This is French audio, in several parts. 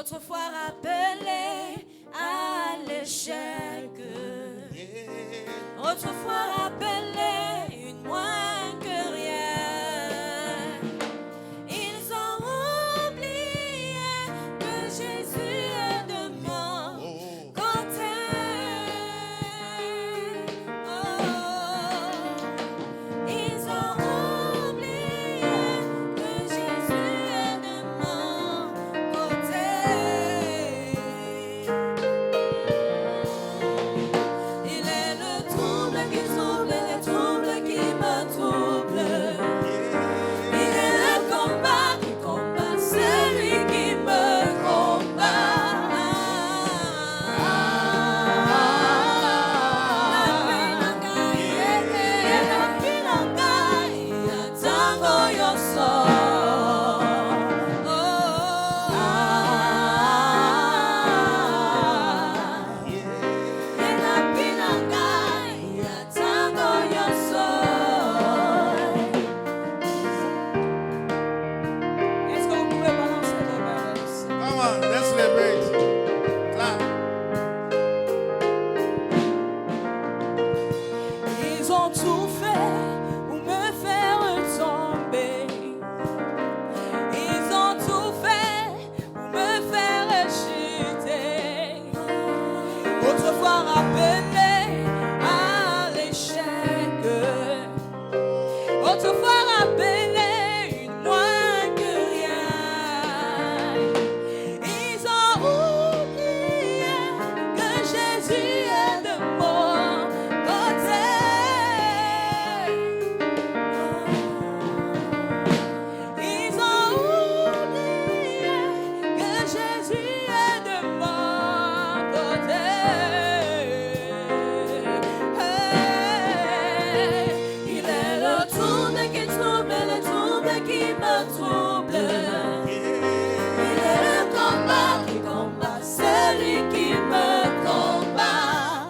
autrefois rappelé à l'échec, autrefois rappelé une moins que rien. Ils ont oublié que Jésus est de mon côté. Ils ont oublié que Jésus est de mon côté. Il est le trouble qui trouble et les troubles qui me troublent. Il est le combat qui combat celui qui me combat. Est-ce que vous pouvez balancer vos mains? Come on, let's celebrate. Clap. Ils ont tout fait pour me faire tomber. Ils ont tout fait pour me faire chuter. Autrefois rappelé à l'échec. Autrefois rappelé une moins que rien. Ils ont oublié que Jésus est de mon côté. Ils ont oublié que Jésus est de mon côté. Il est le trouble qui trouble et le trouble qui me trouble. Il est le combat qui combat celui qui me combat.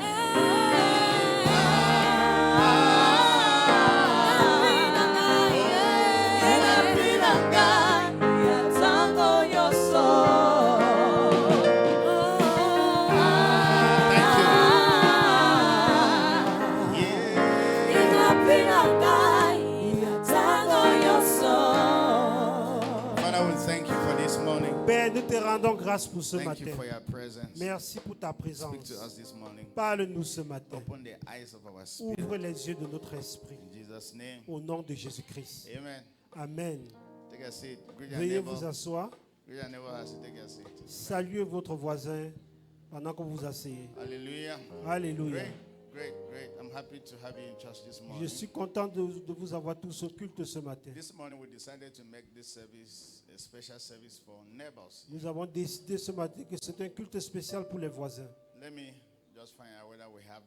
Father, we thank you for this morning. Père, nous te rendons grâce pour ce Thank you matin. for your presence. Merci pour ta Speak présence. to us this morning. Parle-nous ce matin. Open the eyes of our spirit. Ouvre les yeux de notre esprit. In Jesus' name. Au nom de Jésus-Christ. Amen. Amen. Take a seat. Greet your Veuillez neighbor. vous asseoir. Greet your neighbor as you take a seat. Saluez votre voisin pendant que vous vous asseyez. Hallelujah. Alléluia. Great, great. I'm happy to have you in church this Je morning. suis content de vous avoir tous au culte ce matin. This morning we decided to make this service a special service for neighbors. Nous avons décidé ce matin que c'est un culte spécial pour les voisins. Let me just find out whether we have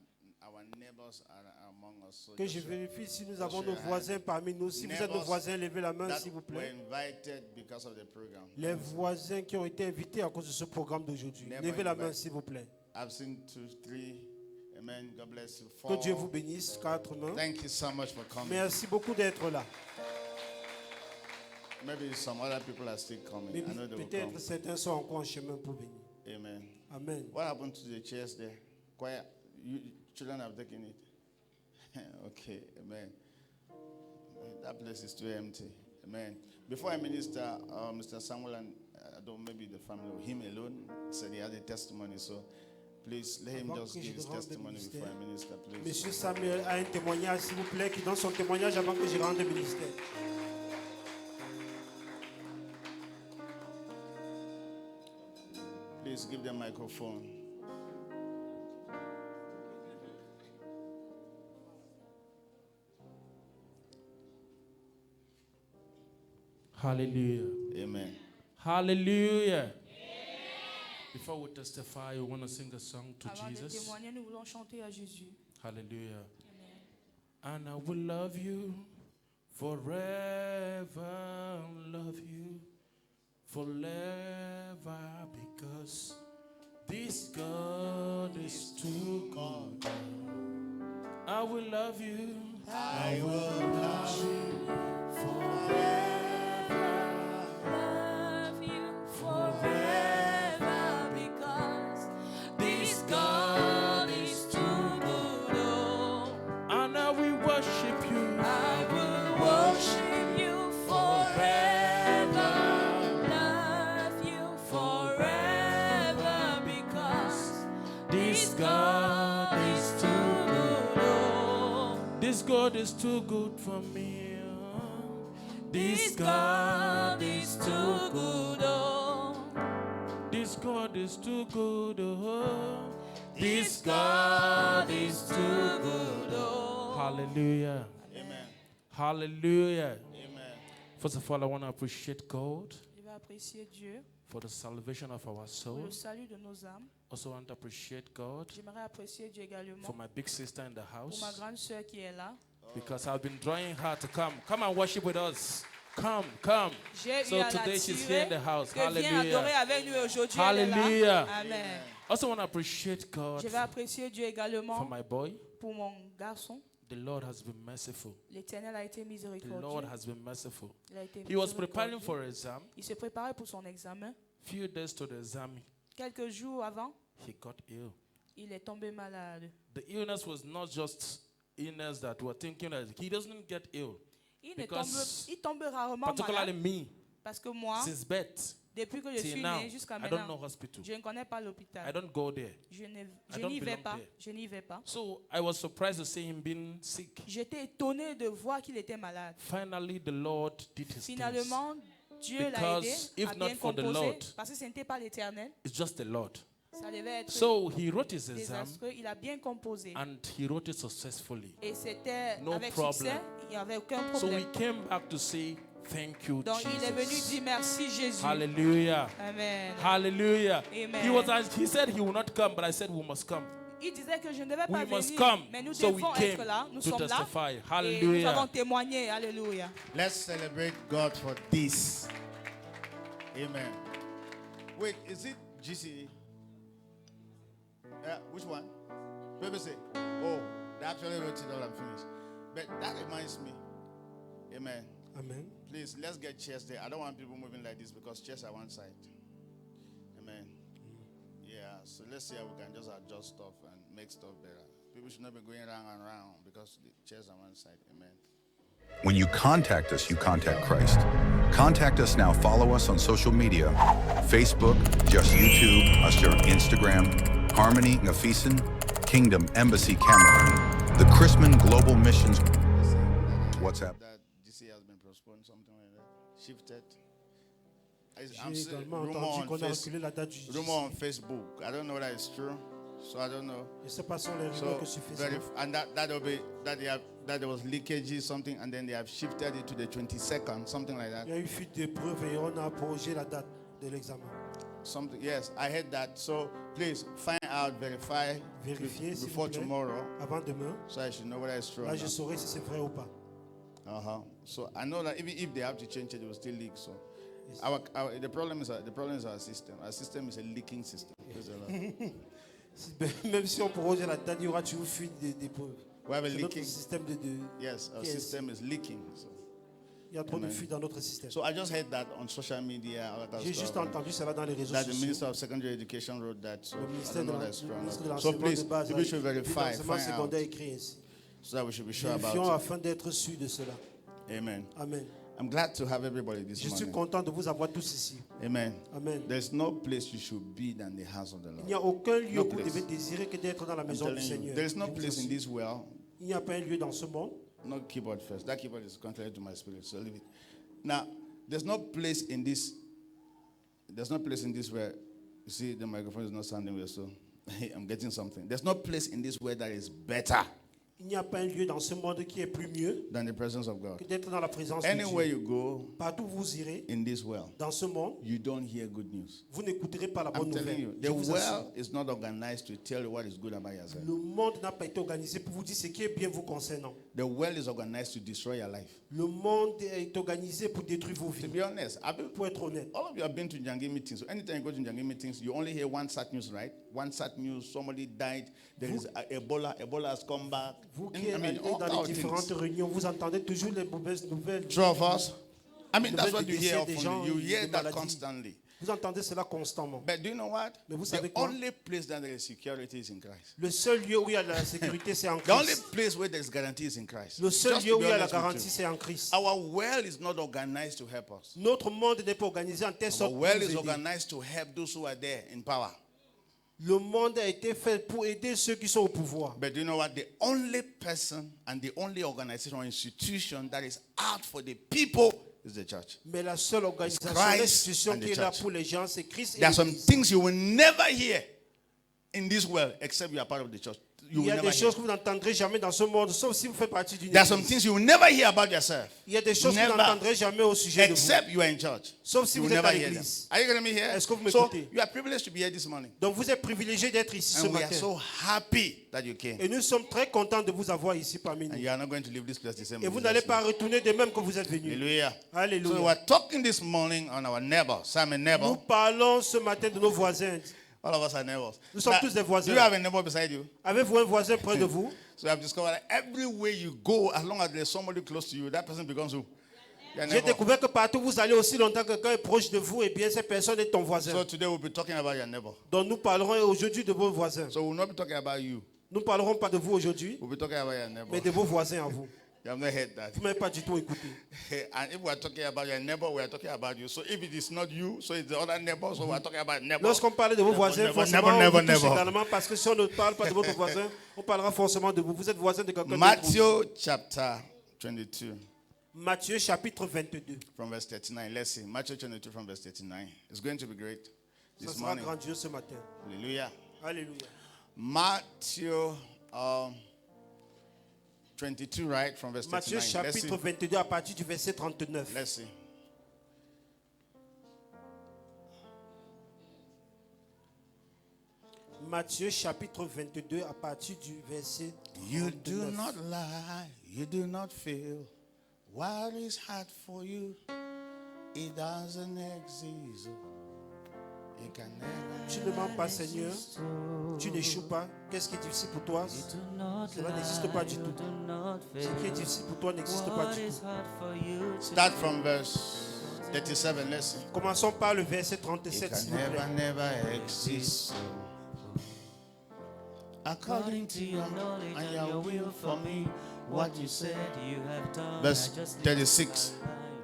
our neighbors are among us. So Que just je vérifie si nous just avons raise nos your hand. voisins parmi nous. Si vous êtes nos Neighbors voisins, levez la main that s'il vous were plaît. invited because of the program. Les voisins qui ont été invités à cause de ce programme d'aujourd'hui. Never Levez la main invite. s'il vous plaît. I've seen 2, 3. Amen. God bless you. Que Dieu vous 4. bénisse. 4 mains. Thank you so much for coming. Merci beaucoup d'être là. Maybe some other people are still coming. Mais I know they will peut-être come. certains sont encore en chemin pour venir. Amen. Amen. What happened to the chairs there? Quiet. You children have taken it. Okay. Amen. That place is still empty. Amen. Before I minister, Mr. Samuel and I don't maybe the family or him alone said he had a testimony. So please let him Avant just que give je his rende testimony ministère. before I minister, please. Monsieur Samuel a un témoignage, s'il vous plaît, qui donne son témoignage avant que je rende le ministère. Please give them microphone. Hallelujah. Amen. Hallelujah. Before we testify, we want to sing a song to Avant de Jesus. témoigner, nous voulons chanter à Jésus. Hallelujah. And I will love you forever, love you forever, because this God is too good. I will love you. I will love you forever. Love you forever. God is too good for me. This God is too good, oh. This God is too good, oh. This God is too good, oh. Hallelujah. Amen. Hallelujah. Amen. First of all, I want to appreciate God Je vais apprécier Dieu for the salvation of our pour le souls. salut de nos âmes. Also want to appreciate God J'aimerais apprécier Dieu également for my big sister in the pour ma house, grande sœur qui est là. because I've been drawing her to come. Come and worship with us. Come, come. J'ai eu So à today she's here l'attirer in the house. que viens adorer Hallelujah. avec nous aujourd'hui. Elle est là. Hallelujah. Amen. Also want to appreciate God Je vais apprécier Dieu for également my boy. pour mon garçon. The Lord has been merciful. L'Éternel a été The miséricordieux. Lord has been merciful. Il a été He was preparing miséricordieux. for exam. Il se préparait pour son examen. Few days to the exam, Quelques jours avant, he got ill. il est tombé malade. The illness was not just illness that we're thinking that he doesn't get ill. Il tombe rarement Particularly malade me, parce que moi, since birth depuis que je till suis now, né jusqu'à I don't know maintenant, hospital. je ne connais pas I l'hôpital. don't go there. Je don't n'y vais belong pas. there. Je n'y vais pas. So I was surprised to see him being sick. J'étais étonné de voir qu'il était malade. Finally, the Lord did his things. Finalement, Dieu l'a Because aidé if à not bien for the composer Lord, parce que ce n'était pas l'Éternel. It's just the Lord. Ça devait être So he wrote his exam désastreux. Il a bien composé. and he wrote it successfully. Et c'était No avec problem. succès. Il n'y avait aucun So we problème. came back to say thank you, Donc il est venu Jesus. dire merci Jésus. Hallelujah. Amen. Hallelujah. Amen. He said he will not come, but I said we must come. Il disait que je ne devais pas We must venir, come. mais nous So we devons came être là. Nous to sommes là. testify. Et nous Hallelujah. avons témoigné. Alléluia. Let's celebrate God for this. Amen. Wait, is it GCE? Which one? BBC. Oh, they actually wrote it all and finished. But that reminds me. Amen. Amen. Please, let's get chairs there. I don't want people moving like this because chairs are one side. Amen. Yeah, so let's see how we can just adjust stuff and make stuff better. People should not be going round and round because the chairs are one side. Amen. When you contact us, you contact Christ. Contact us now. Follow us on social media. Facebook, just YouTube, us on Instagram, Harmony Ngafisen, Kingdom Embassy Cameroon, the Chrisman Global Missions WhatsApp. That GC has been postponed, something like that. Shifted. J'ai I'm seeing également rumor entendu on, qu'on a reculé la date du rumor on Facebook. I don't know whether it's true, so I don't know. Je ne sais pas si on les rumeurs So que sur Facebook. and that'll be that there was leakages something, and then they have shifted it to the 22nd, something like that. Il y a eu fuite de preuves et on a prorogé la date de l'examen. Something. Yes, I heard that. So please find out, verify Vérifiez s'il before vous plaît, tomorrow, avant demain. so I should know whether it's true. Là, Or je not. saurai si c'est vrai ou pas. So I know that even if they have to change it, it will still leak. So the problem is our system. Our system is a leaking system. Praise the Lord. Même si on proroge la date, il y aura toujours fuite des preuves. We have a C'est notre leaking. système Yes, our Yes. system is leaking. So. Il y a trop de Amen. fuites dans notre système. So I just heard that on social media, all that J'ai juste stuff, entendu cela dans les réseaux that the sociaux. Minister of Secondary Education wrote that. So Le I ministère don't de know that's true or not. So l'enseignement please, de base, people should de verify, l'enseignement find out, secondaire écrit ainsi. so that we should be sure Vérifions about afin d'être sûrs de cela. it. Amen. Amen. I'm glad to have everybody this Je suis morning. content de vous avoir tous ici. Amen. Amen. There's no place you should be than the house of the Il n'y a Lord. aucun lieu No que vous place. devez désirer que d'être dans la I'm maison du telling you, Seigneur. there's no Je vous place in assure. this world. Il n'y a pas un lieu dans ce monde. No keyboard first. That keyboard is contrary to my spirit, so leave it. Now, there's no place in this. There's no place in this where you see the microphone is not sounding well, so I'm getting something. There's no place in this where that is better Il n'y a pas un lieu dans ce monde qui est plus mieux than the presence of God. que d'être dans la présence Anywhere de Dieu. you go Partout où vous irez, in this world, dans ce monde, you don't hear good news. vous n'écouterez pas la bonne I'm telling nouvelle. you, Je the vous assure. world is not organized to tell you what is good about yourself. Le monde n'a pas été organisé pour vous dire ce qui est bien vous concernant. The world is organized to destroy your life. Le monde est organisé pour détruire vos To vies. be honest, Pour être honnête, all of you have been to Njangi meetings. So anytime you go to Njangi meetings, you only hear one sad news, right? One sad news, somebody died, there is Ebola has come back. vous And, qui allez all dans kind les of différentes things. réunions, vous entendez toujours les mauvaises nouvelles. True of us? I mean, that's what you Nouvelles hear des gens, often. You hear des that maladies. constantly. Vous entendez cela constamment. But do you know what? Mais vous The savez quoi? only place that there is security is in Christ. Le seul lieu où il y a la sécurité, c'est en The only Christ. place where there is guarantee is in Christ. Le seul Just lieu to où be il y a la honest with garantie, you. c'est en Christ. Our world is not organized to help us. Notre monde n'est pas organisé en telle Our sorte pour world nous is aider. organized to help those who are there in power. Le monde a été fait pour aider ceux qui sont au pouvoir. But do you know what? The only person and the only organization or institution that is out for the people is the church. Mais la seule organisation, Christ l'institution and the qui est là church. pour les gens, c'est Christ et There are some l'Église. things you will never hear in this world except you are part of the church. You Il y will a never des hear. choses que vous n'entendrez jamais dans ce monde, sauf si vous faites partie d'une There are some église. things you will never hear about yourself Il y a des choses que vous Never. n'entendrez jamais au sujet de vous. except you are in church. Sauf si You vous will êtes never à hear them. l'église. Are you going to be here? Est-ce que vous So m'écoutez? you are privileged to be here this morning. Donc vous êtes privilégié d'être ici ce And we are matin. so happy that you came. Et nous sommes très contents de vous avoir ici parmi And nous. you are not going to leave this place the same. Et in vous Jesus' n'allez name. pas retourner de même que vous êtes venus. Hallelujah. Alléluia. So we are talking this morning on our neighbor. Sam a Nous neighbor. parlons ce matin de nos voisins. All of us are neighbors. Nous sommes tous des voisins. Do you have a neighbor beside you? Avez-vous un voisin près de vous? So I've discovered that everywhere you go, as long as there's somebody close to you, that person becomes who? Your J'ai neighbor. découvert que partout où vous allez, aussi longtemps que quelqu'un est proche de vous, et bien cette personne est ton voisin. So today we'll be talking about your neighbor. Donc nous parlerons aujourd'hui de vos voisins. So we'll not be talking about you. Nous ne parlerons pas de vous aujourd'hui, We'll be talking about your neighbor. mais de vos voisins à vous. You have not heard that. Vous ne m'avez pas du tout écouté. And if we are talking about your neighbor, we are talking about you. So if it is not you, so it's the other neighbor. So we are talking about neighbor. Lorsqu'on parle de vos voisins, Never, forcément, never, on vous never, touche never. également, parce que si on ne parle pas de votre voisin, on parlera forcément de vous. Vous êtes voisin de quelqu'un d'autre. Matthew chapter 22 Matthieu chapitre 22. from verse 39. Let's see. Matthew 22 from verse 39. It's going to be great Ça this sera morning. grandiose ce matin. Hallelujah. Alléluia. Matthew 22, right? From verse Matthieu 39. Let's see. chapitre 22 à partir du verset 39. Let's see. Matthieu chapitre 22 à partir du verset You do 39. not lie, you do not feel what is hard for you. It doesn't exist. It can never. Tu ne mens pas, Seigneur. Tu n'échoues pas. Qu'est-ce qui est difficile pour toi? Cela n'existe pas du tout. Ce qui est difficile pour toi n'existe pas du tout. Start from verse 37. Let's see. Commençons par le verset It 37, can s'il vous never, plaît. never exist. According to your knowledge and your will for me, what you said you have done. Verse 36.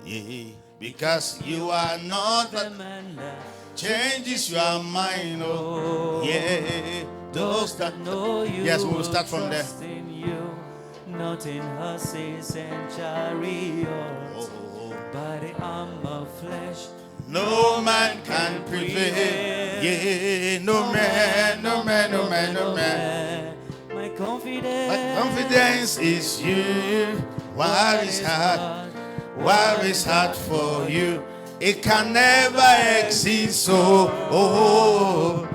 Yeah, because you are not the man that changes your mind. Oh, yeah, those that know you. Yes, we will start from there. trust in you, not in horses and chariots, Oh, by the arm of flesh. no man can prevail. Yeah, no man, no man, no man, no man. My confidence, My confidence is you. What is hard? What is hard for you? It can never exist. So, oh.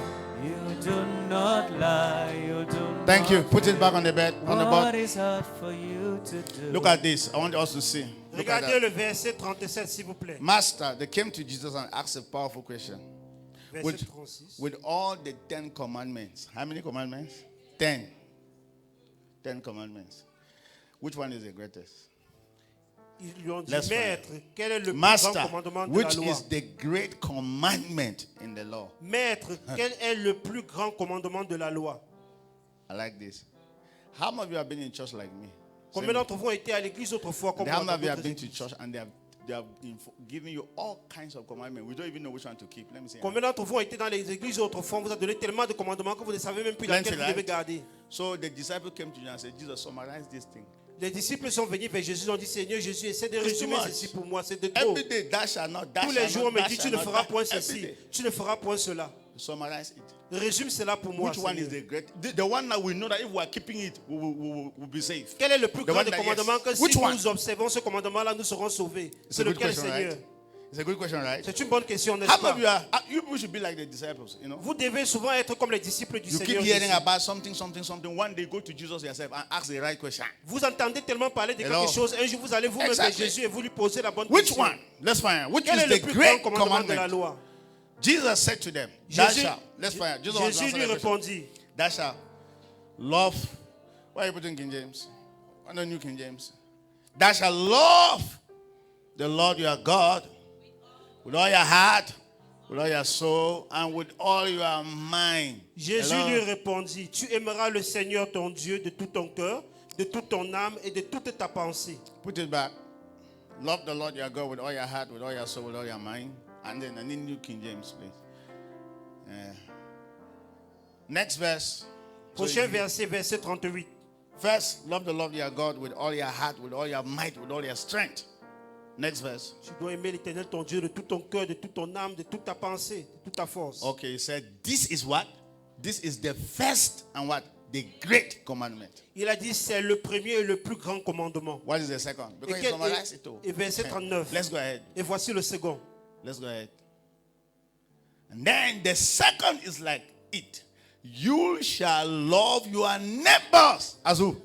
You do not lie. You do Thank not you. Put it back on the bed. On the What board. is hard for you to do? Look at this. I want us to see. Look at Regardez that. le verset 37, s'il vous plaît. Master, they came to Jesus and asked a powerful question. Verset With, 36. with all the 10 commandments. How many commandments? 10. 10 commandments. Which one is the greatest? Ils lui ont dit, Let's find Maître, quel est le plus Master, grand commandement de la which loi? is the great commandment in the law? Maître, quel est le plus grand commandement de la loi? I like this. How many of you have been in church like me? Combien d'entre vous ont été à l'église autrefois comme How moi many dans of you have d'autres been to églises? church and they have given you all kinds of commandments? We don't even know which one to keep. Let me see. Combien d'entre vous ont été dans les églises autrefois? On vous a donné tellement de commandements que vous ne savez même plus Plenty, laquelle vous right? devez garder. So the disciples came to Jesus and said, Jesus, summarize this thing. Les disciples sont venus vers Jésus, ont dit, Seigneur Jésus, essaie de It's résumer too much. ceci pour moi, c'est de trop. Every day, that shall not, that Tous shall les jours, not, on me that dit, tu shall ne not, feras that- point every ceci, day. tu ne feras point cela. Summarize it. Résume cela pour moi, Which one is Seigneur. the great? The one that we know that if we are keeping it, we'll be safe. Quel est le plus The grand one des that- commandements yes. que Which si one? nous observons ce commandement-là, nous serons sauvés? It's a C'est good lequel, question, Seigneur? right? It's a good question, right? C'est une bonne question, n'est-ce How many pas? of you people should be like the disciples, you know? Vous devez souvent être comme les disciples du You keep Seigneur hearing Jésus. about something. One day, go to Jesus yourself and ask the right question. Vous entendez tellement parler de Hello. quelque chose, un jour vous allez vous-même vers Exactly. Jésus et vous lui posez la bonne Which question. one? Let's find out. Which Quel est is le the plus grand great commandement de la commandment? loi? Jesus said to them, "Thou Jésus, shalt." Let's find out. Jesus wants to Jésus answer lui the question. répondit, Thou shalt love. Why are you putting King James? Why not New King James? Thou shalt love the Lord your God with all your heart, with all your soul, and with all your mind. Jésus Hello? lui répondit, tu aimeras le Seigneur ton Dieu de tout ton cœur, de toute ton âme et de toute ta pensée. Put it back. Love the Lord your God with all your heart, with all your soul, with all your mind. And then I need New King James, please. Next verse. Prochain verset, verset 38. First, love the Lord your God with all your heart, with all your might, with all your strength. Next verse. Tu dois aimer l'Éternel ton Dieu de tout ton cœur, de toute ton âme, de toute ta pensée, de toute ta force. Okay, he said, this is what? This is the first and what? The great commandment. Il a dit c'est le premier et le plus grand commandement. What is the second? Et, Because he summarized it all. et verset 39. Let's go ahead. Et voici le second. Let's go ahead. And then the second is like it. You shall love your neighbors. As who?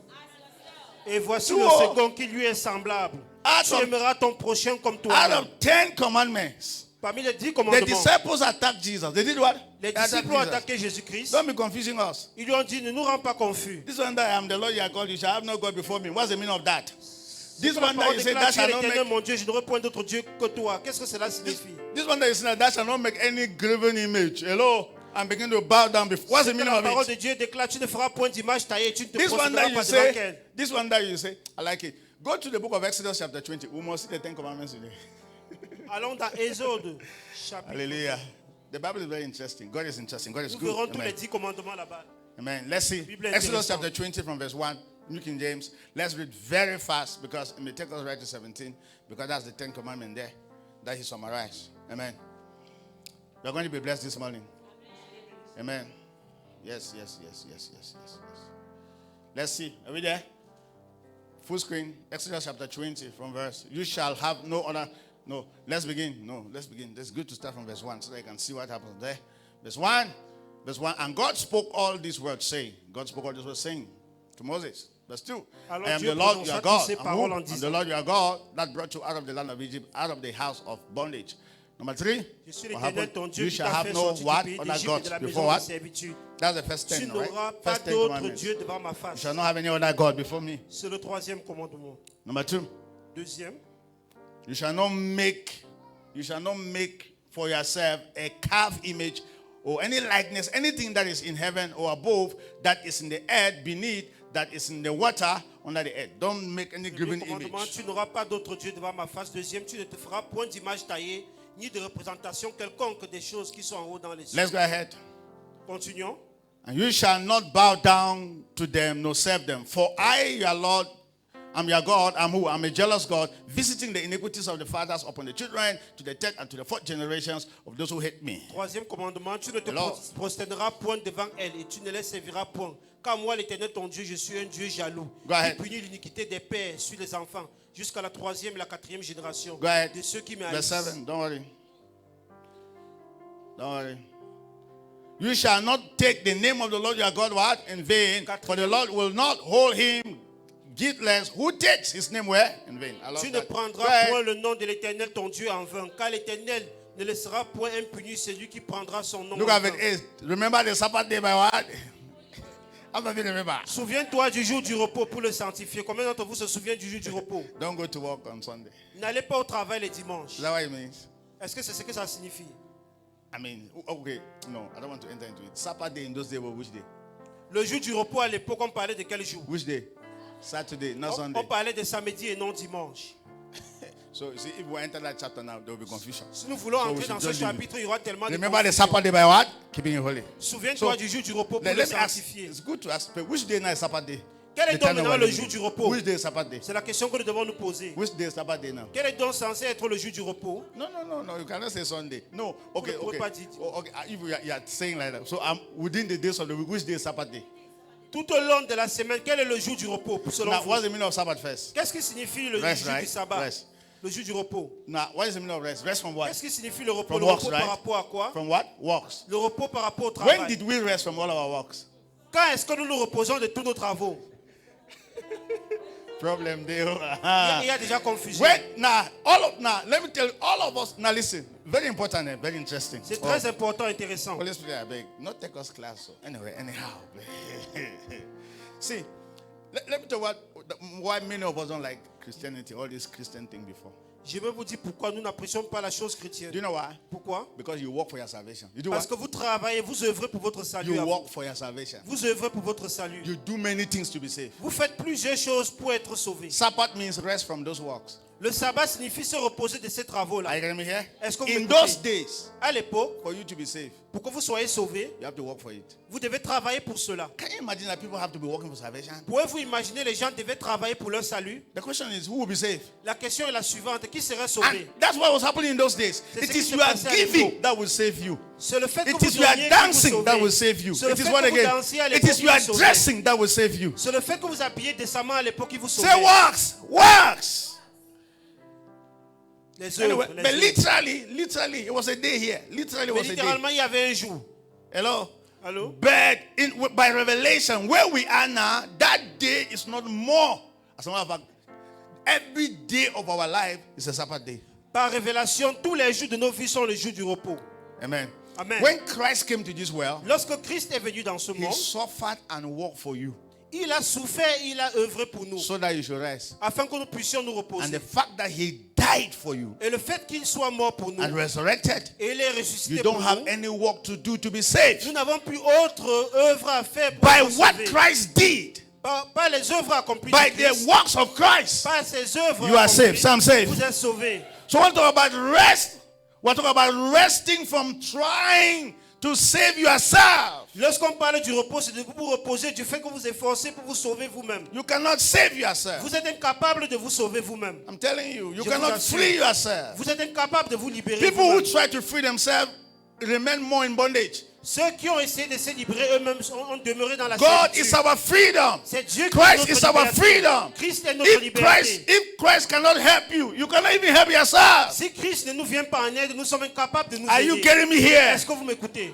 Et voici Two. le second qui lui est semblable. Out Tu of- aimeras ton prochain comme Out toi-même. of 10 commandments, Parmi les 10 the commandements, disciples attacked Jesus. They did what? les They attacked disciples ont Jesus. attaqué Jésus-Christ. Don't be confusing us. Ils lui ont dit, ne nous rends pas confus. This one that I am the Lord your God, you shall have no God before me. What's the meaning of that? This La one that parole you say, déclare, that tu es shall not l'Éternel, make, mon Dieu, je n'aurai point d'autre Dieu que toi. Qu'est-ce que cela signifie? this one that you say, that shall not make any graven image. Hello? I'm beginning to bow down before. What's the meaning La of parole it? de Dieu déclare, tu ne feras point d'image taillée, tu ne te This one procéderas that you pas devant say, qu'elle. this one that you say, I like it. Go to the book of Exodus chapter 20. We must see the 10 commandments today. Allons dans Exode, chapitre. Hallelujah. The Bible is very interesting. God is interesting. God is Nous good. verrons tous les Amen. 10 commandements là-bas. Amen. Let's see. Bible Exodus intéressant. chapter 20 from verse 1. New King James. Let's read very fast because it may take us right to 17 because that's the 10 commandment there that he summarized. Amen. We're going to be blessed this morning. Amen. Yes. Let's see. Are we there? Full screen. Exodus chapter 20 from verse. You shall have no other. No, let's begin. It's good to start from verse 1 so that you can see what happens there. Verse 1. And God spoke all these words saying to Moses. Verse 2. Alors I am Dieu the Lord prononça your toutes God. ces I'm paroles who? en I'm the disant, Lord your God that brought you out of the land of Egypt, out of the house of bondage. Number 3. Je suis what l'Éternel happened? ton Dieu You qui shall t'a have fait no sortir what? du pays Other d'Égypte et gods de la before maison de what? servitude. That's the first Tu 10, n'auras right? pas First 10 d'autre commandments. Dieu devant ma You face. shall not have any other God before me. C'est le troisième commandement. Number 2. Deuxième, You shall not make for yourself a carved image or any likeness, anything that is in heaven or above, that is in the earth beneath, that is in the water under the earth. Don't make any premier graven commandement, image. tu n'auras pas d'autre Dieu devant ma face. Deuxième, tu ne te feras point d'image taillée, ni de représentation quelconque des choses qui sont en haut dans les cieux. Let's go ahead. Continuons. And you shall not bow down to them nor serve them. For I, your Lord, am your God. I'm who? I'm a jealous God, visiting the iniquities of the fathers upon the children to the third and to the fourth generations of those who hate me. Troisième commandement, tu ne te Alors. prosterneras point devant elle et tu ne les serviras point. Car moi, l'Éternel ton Dieu, je suis un Dieu jaloux, Go ahead. qui punit l'iniquité des pères sur les enfants, jusqu'à la troisième et la quatrième génération Go ahead. de ceux qui me Verse haïssent. 7. Don't worry. Don't worry. You shall not take the name of the Lord your God what? In vain. For the Lord will not hold him guiltless. Who takes his name where? In vain. I love Tu ne that. Go prendras ahead. point le nom de l'Éternel ton Dieu en vain, car l'Éternel ne laissera point impuni celui qui prendra son nom Look en at vain. verse 8. Remember the Sabbath day by what? How many remember? Souviens-toi du jour du repos pour le sanctifier. Combien d'entre vous se souviennent du jour du repos? Don't go to work on Sunday. N'allez pas au travail les dimanches. Is that what it means? Est-ce que c'est ce que ça signifie? I mean, okay, no, I don't want to enter into it. Sabbath day in those days were which day? Le jour du repos à l'époque, on parlait de quel jour? Which day? Saturday, not On Sunday. parlait de samedi et non dimanche. So, you see, if we enter that chapter now, there will be confusion. Si nous voulons So we entrer should dans ce just leave it. chapitre, il y aura tellement de Remember the confusion. Sabbath day by what? Keeping it holy. Souviens-toi So, du jour du repos pour Let le me ask, sanctifier. it's good to ask, which day now is Sabbath day? Quel est The donc time maintenant we're le living jour in. du repos? Which day is Sabbath day? C'est la question que nous devons nous poser. Which day is Sabbath day now? Quel est donc censé être le jour du repos? No, you cannot say Sunday. No, okay, ne pouvez okay. pas dire. Oh, okay, if you are saying like that, so within the days of the week, which day is Sabbath day? Tout au long de la semaine, quel est le jour du repos selon Now, vous? what's the meaning of Sabbath first? Qu'est-ce qui signifie le Rest, jour right? du sabbat? Rest. Le jour du repos. Now, what is the meaning of rest? Rest from what? Qu'est-ce qui signifie le repos? From Le works, repos right? par rapport à quoi? From what? Works. Le repos par rapport au When travail. did we rest from all our works? Quand est-ce que nous nous reposons de tous nos travaux? Problem there. Il y a déjà confusion. Wait, let me tell you, all of us, now listen, very important and very interesting. C'est très important, intéressant. Holy Spirit, I beg, not take us class. So anyway, anyhow. See, let me tell you why many of us don't like Christianity, all this Christian thing before. Je vais vous dire pourquoi nous n'apprécions pas la chose chrétienne. Do you know why? Pourquoi? Because you work for your salvation. You do Parce what? que vous travaillez, vous œuvrez pour votre salut. You à vous. work for your salvation. Vous œuvrez pour votre salut. You do many things to be saved. Vous faites plusieurs choses pour être sauvé. Sabbath means rest from those works. Le sabbat signifie se reposer de ces travaux-là. Are you getting me here? Est-ce que vous In m'écoutez? those days, À l'époque, for you to be saved, pour que vous soyez sauvés, you have to work for it. vous devez travailler pour cela. Can you imagine that people have to be working for salvation? Pouvez-vous imaginer les gens devaient travailler pour leur salut? The question is, who will be saved? La question est la suivante. Qui serait And sauvé? that's what was happening in those days. C'est It ce qui is se your passait à giving l'époque. that will save you. C'est le fait que It vous is your donniez qui vous dancing that will sauve. save you. C'est le It is fait what que vous again? dansiez à It l'époque is qui your vous sauve. dressing that will save you. C'est le fait que vous habillez décemment à l'époque qui vous sauve. Say works, works. Les Anyway, œuvres, les but œuvres. literally, it was a day here. Literally, it Mais was a day. littéralement, il y avait un jour. Hello? Allô? But by revelation, where we are now, that day is not more. As a matter of fact, every day of our life is a Sabbath day. Par révélation, tous les jours de nos vies sont les jours du repos. Amen. Amen. When Christ came to this world, Lorsque Christ est venu dans ce he monde, suffered and worked for you il a souffert, il a œuvré pour nous, so that you should rest. afin que nous puissions nous And reposer. the fact that he died for you Et le fait qu'il soit mort pour nous, and resurrected, et il est you ressuscité don't pour have nous, any work to do to be saved. nous n'avons plus autre œuvre à faire pour By être what sauvés. Christ did, Par les œuvres accomplies by de the Christ, works of Christ, par ces œuvres you are accomplies, saved. Say, I'm saved. vous êtes sauvés. So when we talk about rest, we're talking about resting from trying to save yourself. Lorsqu'on parle du repos, c'est de vous reposer du fait que vous efforcez pour vous sauver vous-même. You cannot save yourself. Vous êtes incapable de vous sauver vous-même. I'm telling you, you Je vous cannot assure. free yourself. Vous êtes incapable de vous libérer People who vous-même. try to free themselves remain more in bondage. Ceux qui ont essayé de se libérer eux-mêmes ont demeuré dans la God servitude. is our freedom. C'est Dieu qui est Christ notre is our liberté. freedom. Christ est notre liberté. If Christ cannot help you, you cannot even help yourself. Si Christ ne nous vient pas en aide, nous sommes incapables de nous Are aider. you getting me here? Est-ce que vous m'écoutez?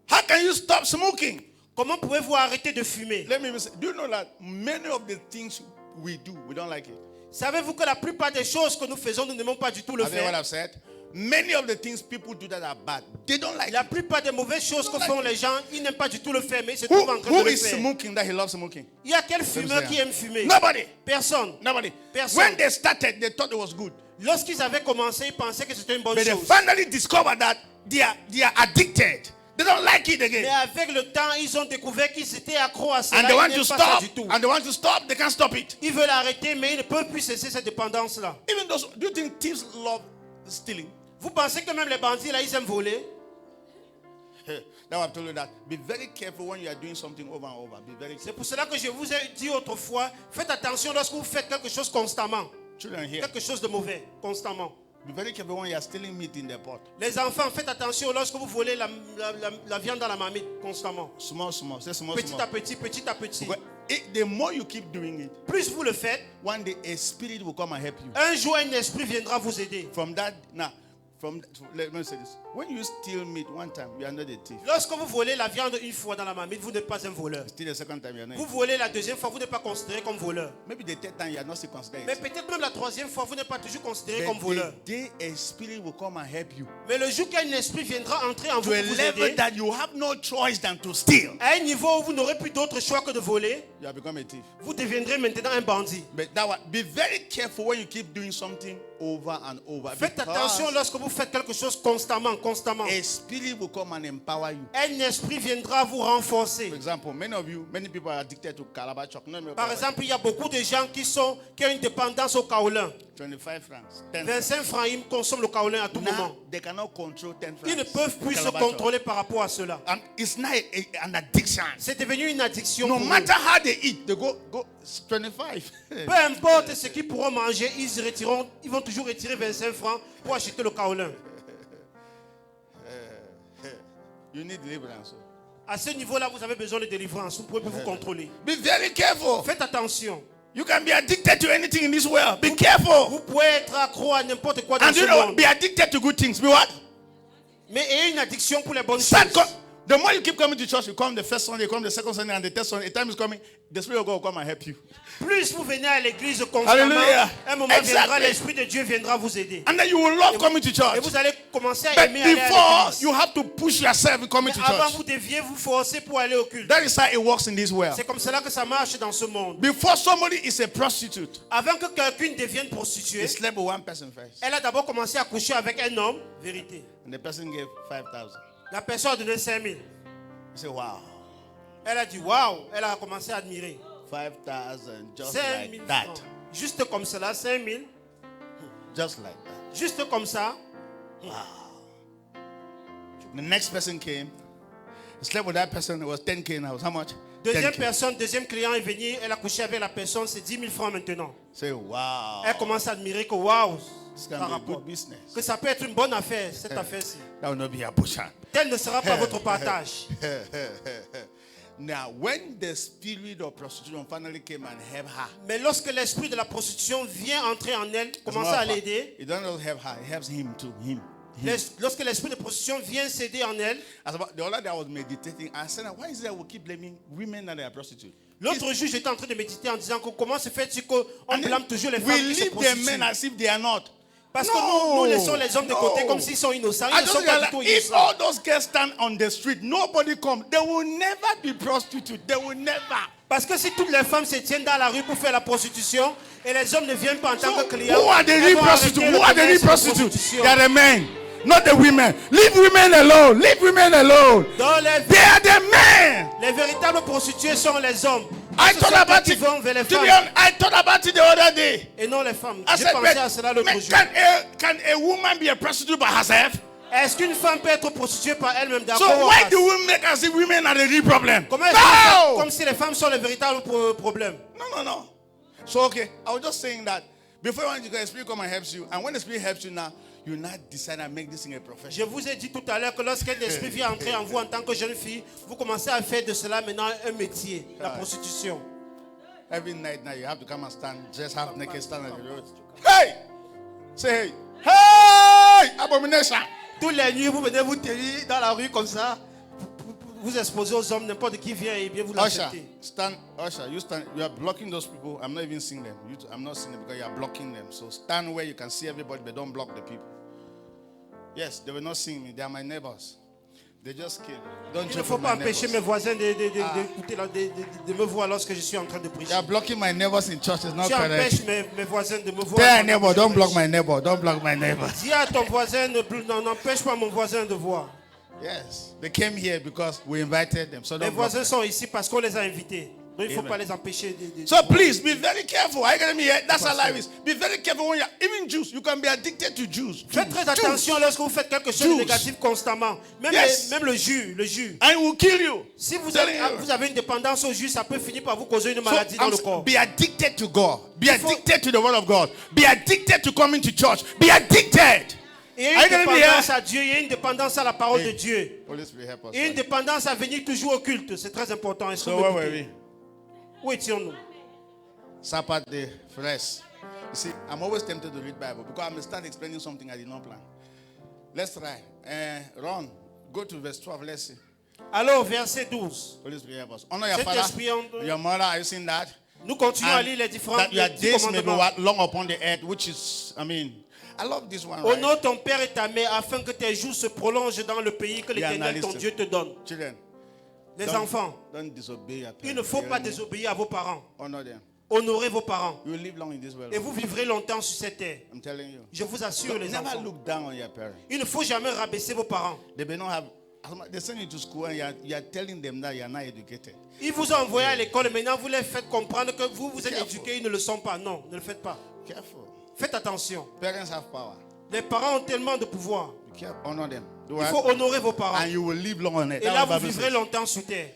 How can you stop smoking? Comment pouvez-vous arrêter de fumer? Let me even say, do you know that many of the things we do, we don't like it? Savez-vous que la plupart des choses que nous faisons, nous n'aimons pas du tout le Have you heard what faire? I've said? Many of the things people do that are bad, they don't like La it. plupart des mauvaises choses que font les gens, ils n'aiment pas du tout le faire, mais ils se Who, trouvent en train who de le is faire. smoking that he loves smoking? Il y a quel fumeur qui aime fumer? Nobody. Personne. Nobody. Personne. When they started, they thought it was good. Lorsqu'ils avaient commencé, ils pensaient que c'était une bonne But they chose. finally discovered that they are addicted. They don't like it Mais again. avec le temps, ils ont découvert qu'ils étaient accros à cela. And they Ils want n'aiment to pas ça stop. du tout. And they want to stop. They can't stop it. Ils veulent arrêter, mais ils ne peuvent plus cesser cette dépendance-là. Even those, do you think thieves love stealing? Vous pensez que même les bandits, là, ils aiment voler? Now I've told you that. Be very careful when you are doing something over and over. Be very C'est careful. pour cela que je vous ai dit autrefois, faites attention lorsque vous faites quelque chose constamment. Children here, Quelque chose de mauvais, constamment. be very careful when you are stealing meat in the pot. Les enfants, faites attention lorsque vous volez la viande dans la marmite constamment. Small, small. Say small, Petit à small. petit, petit à petit. Because the more you keep doing it, Plus vous le faites, one day a spirit will come and help you. un jour un esprit viendra vous aider. From that, now, let me say this. When you steal meat one time, you are not a thief. Lorsque vous volez la viande une fois dans la marmite, vous n'êtes pas un voleur. Steal the second time, you are not. Vous volez la deuxième fois, vous n'êtes pas considéré comme voleur. Maybe the third time, you are not still considered. Mais peut-être même la troisième fois, vous n'êtes pas toujours considéré But comme voleur. the day a spirit will come and help you Mais le jour qu'un esprit viendra entrer en vous to a pour vous level aider, that you have no choice than to steal, à un niveau où vous n'aurez plus d'autre choix que de voler, you have become a thief. vous deviendrez maintenant un bandit. But that one, be very careful when you keep doing something over and over. Faites because attention lorsque vous faites quelque chose constamment, constamment. a spirit will come and empower you. Un esprit viendra vous renforcer. For example, many people are addicted to Calabar chalk. No, Par exemple, il y a beaucoup de gens qui ont une dépendance au kaolin. 25 francs, 10 francs. 25 francs, ils consomment le kaolin à tout moment. Now they cannot control 10 francs. Ils ne peuvent plus se Calabar chalk. contrôler par rapport à cela. And it's not an addiction. C'est devenu une addiction. No pour eux. matter how they eat, they go 25. Peu importe ce qu'ils pourront manger, ils vont toujours retirer 25 francs pour acheter le kaolin. You need deliverance. À ce niveau-là, vous avez besoin de délivrance. Vous pouvez plus vous contrôler. Be very careful. Faites attention. You can be addicted to anything in this world. Be careful. Vous pouvez être accro à n'importe quoi dans And ce you know what? monde. Be addicted to good things. Be what? Mais ayez une addiction pour les bonnes Start choses. the more you keep coming to church, you come the first Sunday, you come the second Sunday, and the third Sunday. A time is coming, the Spirit of God will come and help you. Plus vous venez à l'église constamment, Hallelujah. un moment Exactly. viendra, l'Esprit de Dieu viendra vous aider. And then you will love coming to Et church. vous allez commencer à But aimer aller à before, l'église. you have to push yourself in coming Mais to avant, church. vous deviez vous forcer pour aller au culte. That is how it works in this world. C'est comme cela que ça marche dans ce monde. Before somebody is a prostitute, Avant que quelqu'un devienne prostituée, they slept with one person first. elle a d'abord commencé à coucher avec un homme. Vérité. And the person gave 5,000. La personne a donné 5 000. You say, wow, Elle a dit waouh. Elle a commencé à admirer. 5,000 just 5 000 like that. francs. Juste comme cela, 5 000. Just like that. Juste comme ça. The next person came. He slept with that person. It was 10K in the house. How much? Deuxième 10K. personne, deuxième client est venu. Elle a couché avec la personne. C'est 10 000 francs maintenant. Say, wow. Elle commence à admirer que waouh. This par can be a rapport- good business. Que ça peut être une bonne affaire, cette affaire-ci. That will not be a butcher. Tel ne sera pas votre partage. Now, when the spirit of prostitution finally came and helped her, Mais lorsque l'esprit de la prostitution vient entrer en elle, as a commence matter à of fact, l'aider. it doesn't help her, it helps him too. Him. Lorsque l'esprit de prostitution vient s'aider en elle, As about, the other day I was meditating. I said, why is it that we keep blaming women that they are prostitutes? l'autre jour j'étais en train de méditer en disant que comment se fait-il qu'on And then blâme toujours les we femmes qui se leave the prostituent. men as if they are not. Parce que nous laissons les hommes de côté comme s'ils sont innocents. Ils I ne just sont pas du realized tout if innocents. all those girls stand on the street, nobody come. They will never be prostitutes. They will never. Parce que si toutes les femmes se tiennent dans la rue pour faire la prostitution et les hommes ne viennent pas en tant So que clients, who are the elles real vont prostitutes? arrêter le Who are the real commerce de prostitutes? prostitution. They are the men, not the women. Leave women alone. Leave women alone. Dans They are the men. les véritables prostituées sont les hommes. I Ce thought sont eux about qui it. vont vers les To be femmes honest, I thought about it the other day. et non les femmes. I J'ai said, pensé à cela l'autre jour. can a woman be a prostitute by herself? Est-ce qu'une femme peut être prostituée par elle-même So d'accord? why do we make us see women are the real problem? Comment est-ce que les femmes- No! comme si les femmes sont le véritable problème. No. So okay, I was just saying that before you go, the Spirit come and helps you, and when the Spirit helps you now, you now decide and make this thing a profession. Je vous ai dit tout à l'heure que lorsqu'un esprit vient entrer en vous en tant que jeune fille, vous commencez à faire de cela maintenant un métier, la prostitution. Every night now you have to come and stand, just half naked, stand on the road. Hey! Say hey! Hey! Abomination! Toutes les nuits, vous venez vous tenir dans la rue comme ça, vous exposez aux hommes, n'importe qui vient et bien vous Usher, l'acceptez. stand. Usher, you stand. You are blocking those people. I'm not even seeing them. I'm not seeing them because you are blocking them. So stand where you can see everybody, but don't block the people. Yes, they were not seeing me. They are my neighbors. They just came. Don't Il ne joke faut with pas my empêcher mes neighbors. voisins de me voir lorsque je suis en train de prêcher. You are blocking my neighbors in church. It's not Tu correct. empêches mes voisins de me voir. Tell a pendant que neighbor, je don't block prêche. my neighbor. Don't block my neighbor. Dis à ton voisin, n'empêche pas mon voisin de voir. Yes, they came here because we invited them. So Les don't block voisins them. sont ici parce qu'on les a invités. Donc il ne faut Amen. pas les empêcher de... So please be very careful. Are you getting me here? That's how life is. Be very careful when you're even Jews. You can be addicted to Jews. Faites très attention lorsque vous faites quelque chose de Jews. négatif constamment. Même, Yes. même le jus. And it will kill you. Si vous Telling avez, you. vous avez une dépendance au jus, ça peut finir par vous causer une So maladie dans le corps. be addicted to God. Be faut- addicted to the word of God. Be addicted to coming to church. Be addicted. Il y a Are une you getting me dépendance here? à Dieu, il y a une dépendance à la parole de Dieu. Holy Spirit, help us. Et une dépendance à venir toujours au culte. C'est très important. Est-ce que So vous where were m'écoutez? we? Où étions-nous? Sabbath day, fresh. You see, I'm always tempted to read Bible because I'm going to start explaining something I did not plan. Let's try. Ron, go to verse 12. Let's see. Alors, verset 12. Holy Spirit, help us. Honor your Cet father, esprit en- your mother. Are you seeing that? Nous continuons à And lire les différents that your les 10 days may be commandements. what? Long upon the earth, which is, I love this one. Right? Honore ton père et ta mère afin que tes jours se prolongent dans le pays que Yeah, l'Éternel now ton listen. Dieu te donne. Children, Les don't- enfants, don't disobey your parents. il ne faut pas You know? désobéir à vos parents. Honor them. Honorez vos parents. You will live long in this world. Et vous vivrez longtemps sur cette terre. I'm telling you. Je vous assure, Don't- les never enfants. look down on your parents. Il ne faut jamais rabaisser vos parents. They may not have. They send you to school and you are telling them that you are not educated. Ils vous ont envoyé à l'école et maintenant vous les faites comprendre que vous êtes Careful. éduqués, ils ne le sont pas. Non, ne le faites pas. Careful. Faites attention. Parents have power. Les parents ont tellement de pouvoir. Be careful. Honor them. Do Il what? faut honorer vos parents. And you will live long on it. Et That's là, what vous the Bible vivrez says. longtemps sur terre.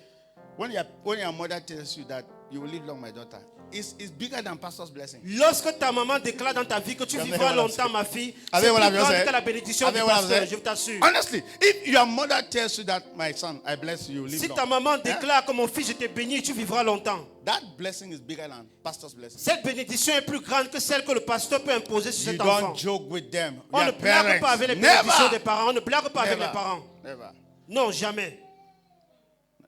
When your mother tells you that you will live long, my daughter, it's bigger than pastor's blessing. Lorsque ta maman déclare dans ta vie que tu Avez vivras what I'm longtemps, saying? ma fille, Avez c'est what plus I'm grand saying? que la bénédiction Avez du what I'm pasteur, saying? je t'assure. Honestly, if your mother tells you that, my son, I bless you, you will live Si long. ta maman déclare que mon fils, je t'ai béni et tu vivras longtemps, That blessing is bigger than pastor's blessing. cette bénédiction est plus grande que celle que le pasteur peut imposer sur You cet enfant. don't joke with them. On ne Your blague pas avec les parents. bénédictions des Never. parents. On ne blague pas avec les Never. parents. Never. Non, jamais.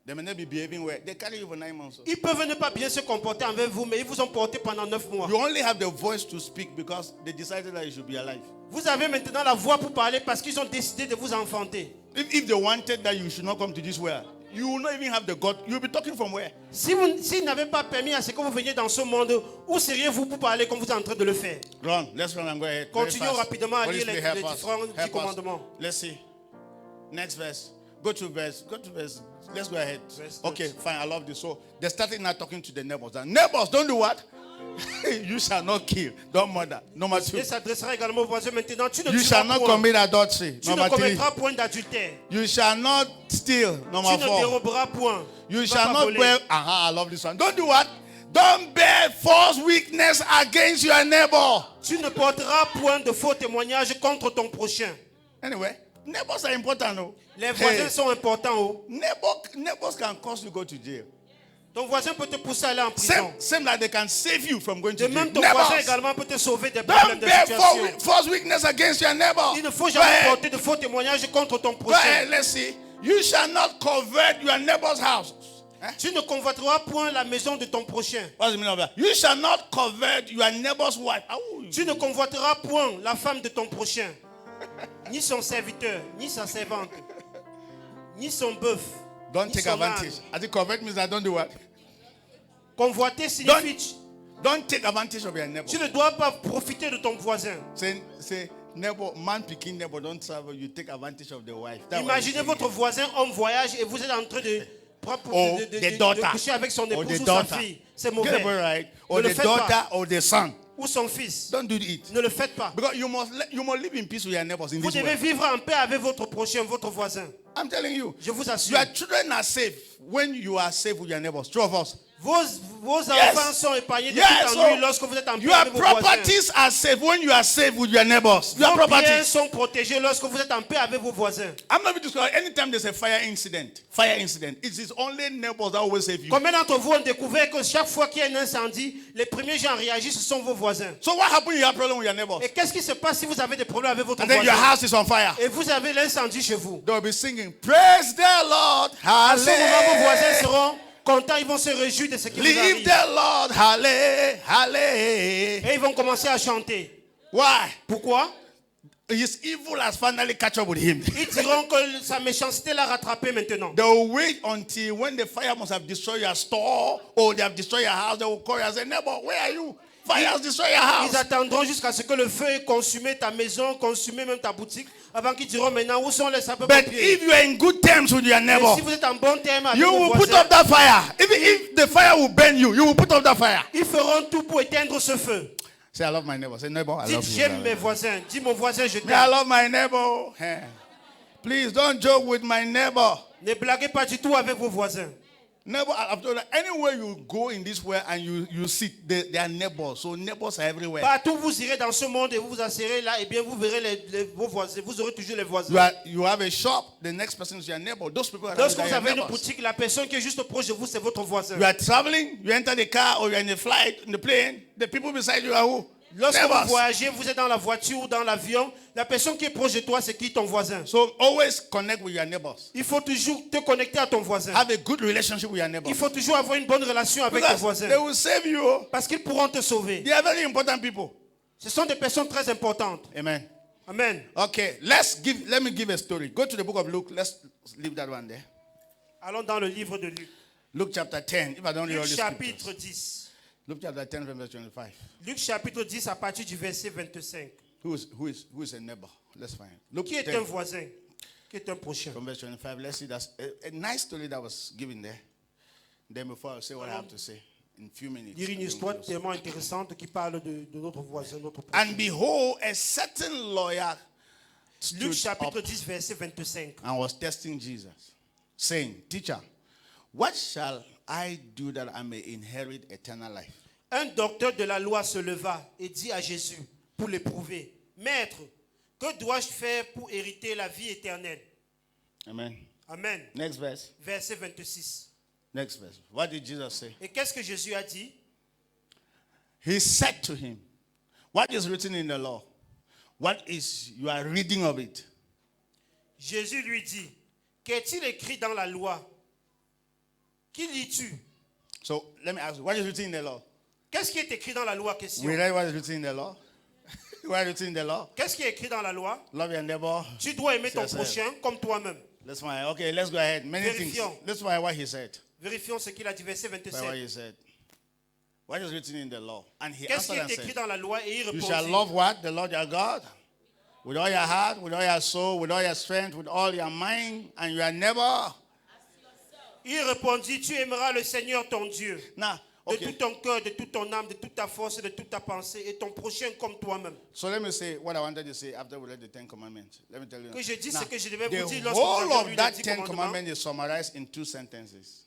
They may not be behaving well. They carry you for 9 months. Ils peuvent ne pas bien se comporter envers vous, mais ils vous ont porté pendant 9 mois. You only have the voice to speak because they decided that you should be alive. Vous avez maintenant la voix pour parler parce qu'ils ont décidé de vous enfanter. If they wanted that you should not come to this world, you will not even have the God. You'll be talking from where? S'ils n'avaient pas permis à ce que vous veniez dans ce monde, où seriez-vous pour parler comme vous êtes en train de le faire? Run. Let's run and go ahead. Very Continuons fast. rapidement à Holy lire Spirit, les help us. différents Help 10 us. commandements. Let's see. Next verse. Go to verse. Let's go ahead. Verse Okay, 13. fine. I love this. So they started now talking to the neighbors. And neighbors, don't do what? You shall not kill. Don't murder. Number 2. Et s'adressera également aux voisins maintenant. Tu ne You shall tueras not point. commit adultery. Tu ne Number 3. commettras point d'adultère. You shall not steal. Tu Number ne 4. déroberas point. You Tu vas shall pas not voler. bear. I love this one. Don't do what? Don't bear false witness against your neighbor. Tu ne porteras point de faux témoignages contre ton prochain. Anyway, neighbors are important. Oh. Les voisins sont importants. Oh. Neighbors can cause you to go to jail. Ton voisin peut te pousser à aller en prison. Same like they can save you from going De to jail. même, ton voisin Neighbors, également peut te sauver des problèmes don't de bear situation. false witness against your neighbor. Il ne faut Go jamais ahead. porter de faux témoignages contre ton Go ahead, prochain. let's see. You shall not covet your neighbor's house. Tu ne convoiteras point la maison de ton prochain. What's the meaning of that? You shall not covet your neighbor's wife. Tu ne convoiteras point la femme de ton prochain, ni son serviteur, ni sa servante, ni son bœuf. Don't ni take son advantage. âne. I think covet means I don't do what? Convoiter signifie Don't take advantage of your neighbor. tu ne dois pas profiter de ton voisin. Say neighbor, man picking neighbor, don't travel. You take advantage of the wife. That's what Imaginez it's votre voisin homme voyage et vous êtes en train de Or the daughter. coucher avec son Or épouse the ou sa daughter. fille. C'est Get mauvais. it right? Ne Or le the faites daughter pas. or the son. Ou son fils. Don't do it. Ne le faites pas. Because you must live in peace with your neighbors in Vous this devez world. vivre en paix avec votre prochain, votre voisin. I'm telling you. Je vous assure. Your children are safe when you are safe with your neighbors. True of us. Vos enfants sont épargnés de Yes, tout ennui lorsque vous êtes en paix your avec vos voisins. properties are safe when you are safe with your neighbors. Your Vos biens properties. sont protégés lorsque vous êtes en paix avec vos voisins. I'm not even discussing anytime there's a fire incident, it is only neighbors that always save you. Combien d'entre vous ont découvert que chaque fois qu'il y a un incendie, les premiers gens réagissent, ce sont vos voisins. So what happens when you have problem with your neighbors? Et qu'est-ce qui se passe si vous avez des problèmes avec votre And then your voisin? house is on fire. Et vous avez l'incendie chez vous. They will be singing, praise the Lord, À ce moment, vos voisins hallelujah. seront contents, ils vont se réjouir de ce qui vous Leave arrive. the Lord, hallelujah. Et ils vont commencer à chanter. Why? Pourquoi? His evil has finally catch up with him. Ils diront que sa méchanceté l'a rattrapé maintenant. They will wait until when the fire must have destroyed your store or they have destroyed your house. They will call you and say, neighbor, where are you? Fire has destroyed your Ils house. attendront jusqu'à ce que le feu ait consumé ta maison, consumé même ta boutique, avant qu'ils diront maintenant où sont les But sapeurs-pompiers. if you are in good terms with your Et neighbor, si vous êtes en bon terme avec you vos will put voisins, up that fire. Even if the fire will burn you, you will put up that fire. ils feront tout pour éteindre ce feu. Say, I love my neighbor. Say, neighbor, I Dites, love you. j'aime mes voisins. Dis, mon voisin, je Me, I t'aime. love my neighbor. Eh. Please don't joke with my neighbor. Ne blaguez pas du tout avec vos voisins. Neighbor, I've told you, anywhere you go in this world and you see, they are neighbors. So neighbors are everywhere. Partout où vous irez dans ce monde et vous vous asserrez là, et bien vous verrez vos voisins. Vous aurez toujours les voisins. You have a shop, the next person is your neighbor. Those people are Lorsque your vous avez une neighbors. boutique, la personne qui est juste proche de vous, c'est votre voisin. You are traveling, you enter the car or you're in the flight, in the plane, the people beside you are who? Lorsque Neighbors. vous voyagez, vous êtes dans la voiture ou dans l'avion, la personne qui est proche de toi, c'est qui? Ton voisin. So always connect with your neighbors. Il faut toujours te connecter à ton voisin. Have a good relationship with your neighbors. Il faut toujours avoir une bonne relation avec tes Because voisins. they will save you. Parce qu'ils pourront te sauver. They are very important people. Ce sont des personnes très importantes. Amen. Amen. Okay, let me give a story. Go to the book of Luke. Let's leave that one there. Allons dans le livre de Luc. Luke chapter 10. If I don't read all Luc these chapitre scriptures. 10. Luke chapter 10 from verse 25. Luc chapitre 10 à partir du verset 25. Who is a neighbor? Let's find. Luke Qui est 10 un voisin? Qui est un prochain? from verse 25. Let's see. That's a nice story that was given there. Then before I say what I have to say in a few minutes. Dire une histoire tellement intéressante qui parle de notre voisin, notre prochain. And behold, a certain lawyer Luc stood chapitre up 10 verset 25. and was testing Jesus, saying, Teacher, what shall I do that I may inherit eternal life? Un docteur de la loi se leva et dit à Jésus pour l'éprouver, Maître, que dois-je faire pour hériter la vie éternelle? Amen. Amen. Next verse. Verset 26. Next verse. What did Jesus say? Et qu'est-ce que Jésus a dit? He said to him, what is written in the law? What is, you are reading of it? Jésus lui dit, qu'est-il écrit dans la loi? Qui lis-tu? So let me ask you, what is written in the law? Qu'est-ce qui est écrit dans la loi? Question. We read what is written in the law. What is written in the law? Qu'est-ce qui est écrit dans la loi? Love your neighbor. Tu dois aimer ton C'est ça. prochain comme toi-même. Let's find. Okay, let's go ahead. Many things. Vérifions. Let's find what he said. Vérifions ce qu'il a dit, verset Find what 27. he said. What is written in the law? And he Qu'est-ce qui answered est and écrit said, dans la loi? Et il you shall répondit, love what? The Lord your God? With all your heart, with all your soul, with all your strength, with all your mind, and your neighbor. il répondit, tu aimeras le Seigneur ton Dieu. Now, de Okay. tout ton cœur, de toute ton âme, de toute ta force, de toute ta pensée, et ton prochain comme toi-même. So let me say what I wanted to say after we read the Ten Commandments. Let me tell you. Que je dis Now, ce que je devais the vous dire lorsque nous whole avons of lu les that 10 Ten commandements. Commandments is summarized in 2 sentences.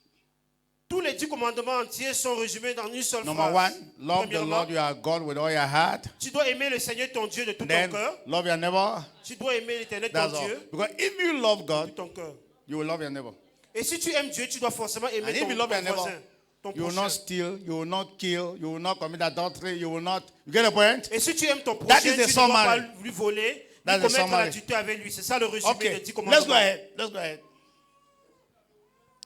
Tous les 10 commandements entiers sont résumés dans une seule Number phrase. 1, love the Premièrement, Lord your God with all your heart. tu dois aimer le Seigneur ton Dieu de tout ton Then cœur. love your neighbor. Tu dois aimer l'Éternel ton That's all. Dieu Because if you love de God, tout ton cœur. you will love your neighbor. Et si tu aimes Dieu, tu dois forcément aimer And if ton, you love your ton neighbor, voisin, ton you will prochain. not steal, you will not kill, you will not commit adultery, you will not. You get the point? Et si tu aimes ton That prochain, is tu the ne dois pas summary. lui voler, That's ni the commettre summary. l'adultère avec lui. C'est ça le résumé des Okay, 10 commandements. let's go ahead. Let's go ahead.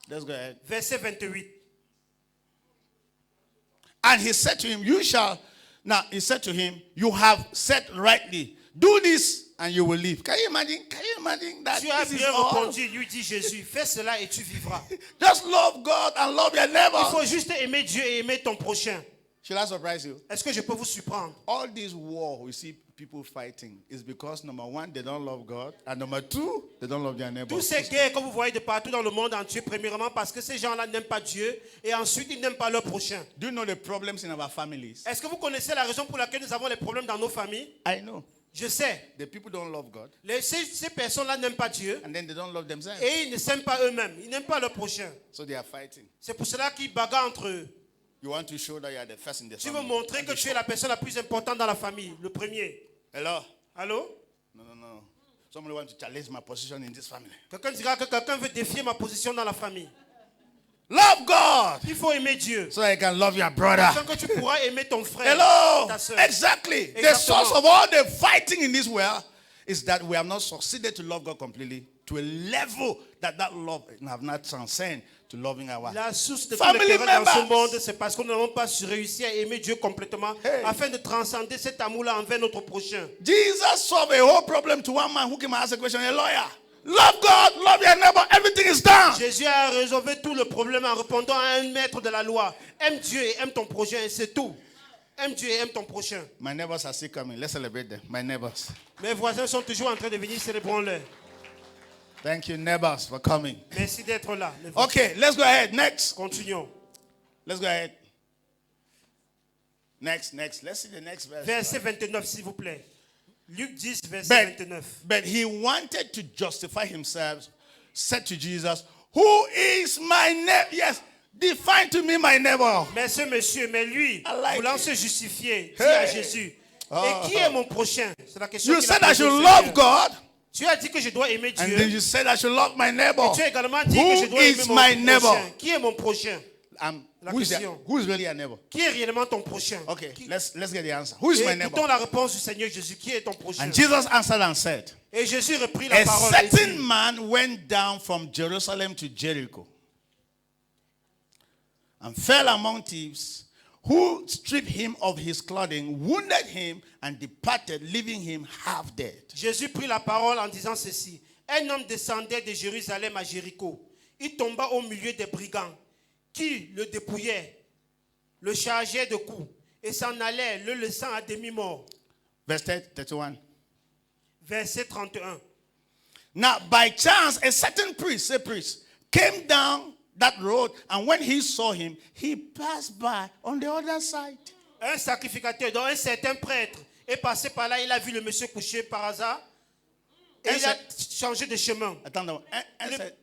Let's go ahead. Verset 28. And he said to him, you shall. Now, he said to him, you have said rightly. Do this and you will live. Can you imagine? Can you imagine that? Tu as This is bien all? répondu, lui dit Jésus. Fais cela et tu vivras. Just love God and love your Il neighbor. faut juste aimer Dieu et aimer ton prochain. Should I surprise you? Est-ce que je peux vous surprendre? All this war we see people fighting is because number 1, they don't love God, and number 2, they don't love their neighbor. Toutes ces guerres que vous voyez de partout dans le monde entier, premièrement parce que ces gens-là n'aiment pas Dieu et ensuite ils n'aiment pas leur prochain. Do you know the problems in our families? Est-ce que vous connaissez la raison pour laquelle nous avons les problèmes dans nos familles? I know. Je sais. The people don't love God, Ces personnes-là n'aiment pas Dieu and then they don't love themselves. et ils ne s'aiment pas eux-mêmes. Ils n'aiment pas leur prochain. So they are fighting. C'est pour cela qu'ils bagarrent entre eux. You want to show that you are the first in the Tu veux family. montrer que tu es la personne la plus importante dans la famille, le premier. Hello? Allô? No. Somebody wants to challenge my position in this family. Quelqu'un dira que quelqu'un veut défier ma position dans la famille. Love God Il faut aimer Dieu. so that you can love your brother. Afin que tu pourras aimer ton frère, Hello? ta soeur. Exactly. The Exactement. source of all the fighting in this world is that we have not succeeded to love God completely to a level that love have not transcended to loving our La source de tous family les querelles dans ce members. monde, c'est parce que nous n'avons pas réussi à aimer Dieu complètement, Hey. afin de transcender cet amour-là envers notre prochain. Jesus solved a whole problem to one man who came and asked a question, a lawyer. Love God, love your neighbor, everything is done. Jésus a résolu tout le problème en répondant à un maître de la loi. Aime Dieu et aime ton prochain, et c'est tout. Aime Dieu et aime ton prochain. My neighbors are still coming. Let's celebrate them. My neighbors. Mes voisins sont toujours en train de venir, célébrons-le. Thank you, neighbors, for coming. Merci d'être là. mes voisins. Okay, let's go ahead. Next. Continuons. Let's go ahead. Next. Let's see the next verse. Verset 29, s'il vous plaît. Luc 10, verset But, 29. but he wanted to justify himself, said to Jesus, who is my neighbor? Yes, define to me my neighbor. Mais ce monsieur, mais lui, I like voulant it. se justifier, dit Hey. à Jésus, et qui est mon prochain? C'est la question You qu'il a said I posée au should Seigneur. love God, Tu as dit que je dois aimer and Dieu. then you said I should love my neighbor. Tu as également dit Who que je dois aimer is mon my neighbor? prochain. Qui est mon prochain? La Who is question. really a neighbor? Qui est réellement ton prochain? Okay, Qui- let's get the answer. Who is my Et neighbor? écoutons la réponse du Seigneur Jésus. Qui est ton prochain? And Jesus answered and said, Et Jésus reprit la a parole et certain dit, man went down from Jerusalem to Jericho and fell among thieves, who stripped him of his clothing, wounded him, and departed, leaving him half dead. Jésus prit la parole en disant ceci. Un homme descendait de Jérusalem à Jéricho. Il tomba au milieu des brigands qui le dépouillaient, le chargeaient de coups et s'en allaient, le laissant à demi-mort. Verse 31. Verset 31. Now, by chance, a certain priest, came down that road, and when he saw him, he passed by on the other side. Un sacrificateur, donc un certain prêtre, est passé par là. Il a vu le monsieur couché par hasard. Et il a changé de chemin. Attends,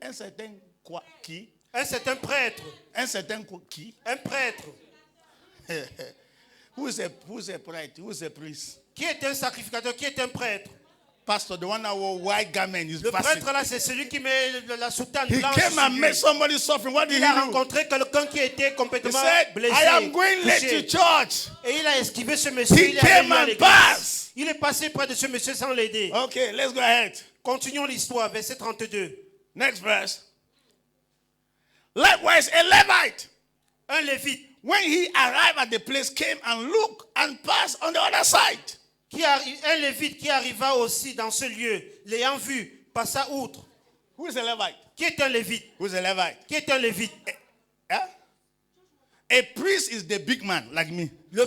un certain quoi, qui? Un certain prêtre. Un certain qui? Un prêtre. Who is a prêtre? Who is a priest? Qui est un sacrificateur? Qui est un prêtre? Pastor, the one that wore white garment, is Le passing. prêtre là, c'est celui qui met la soutane He blanche. came sur and lui. met somebody suffering. What did Il he a do? rencontré quelqu'un qui était He complètement said, blessé. I am going late couché. to church. Et il a esquivé ce monsieur. He Il est came allé à and l'église. passed. Il est passé près de ce monsieur sans l'aider. Okay, let's go ahead. Continuons l'histoire, verset 32. Next verse. Likewise, a Levite, Un lévite when he arrived at the place, came and looked and passed on the other side. un lévite qui arriva aussi dans ce lieu, l'ayant vu, passa outre. Who is a Levite? Qui est un lévite? Who is a Levite? Qui est un lévite? Yeah? A priest is the big man like me. Le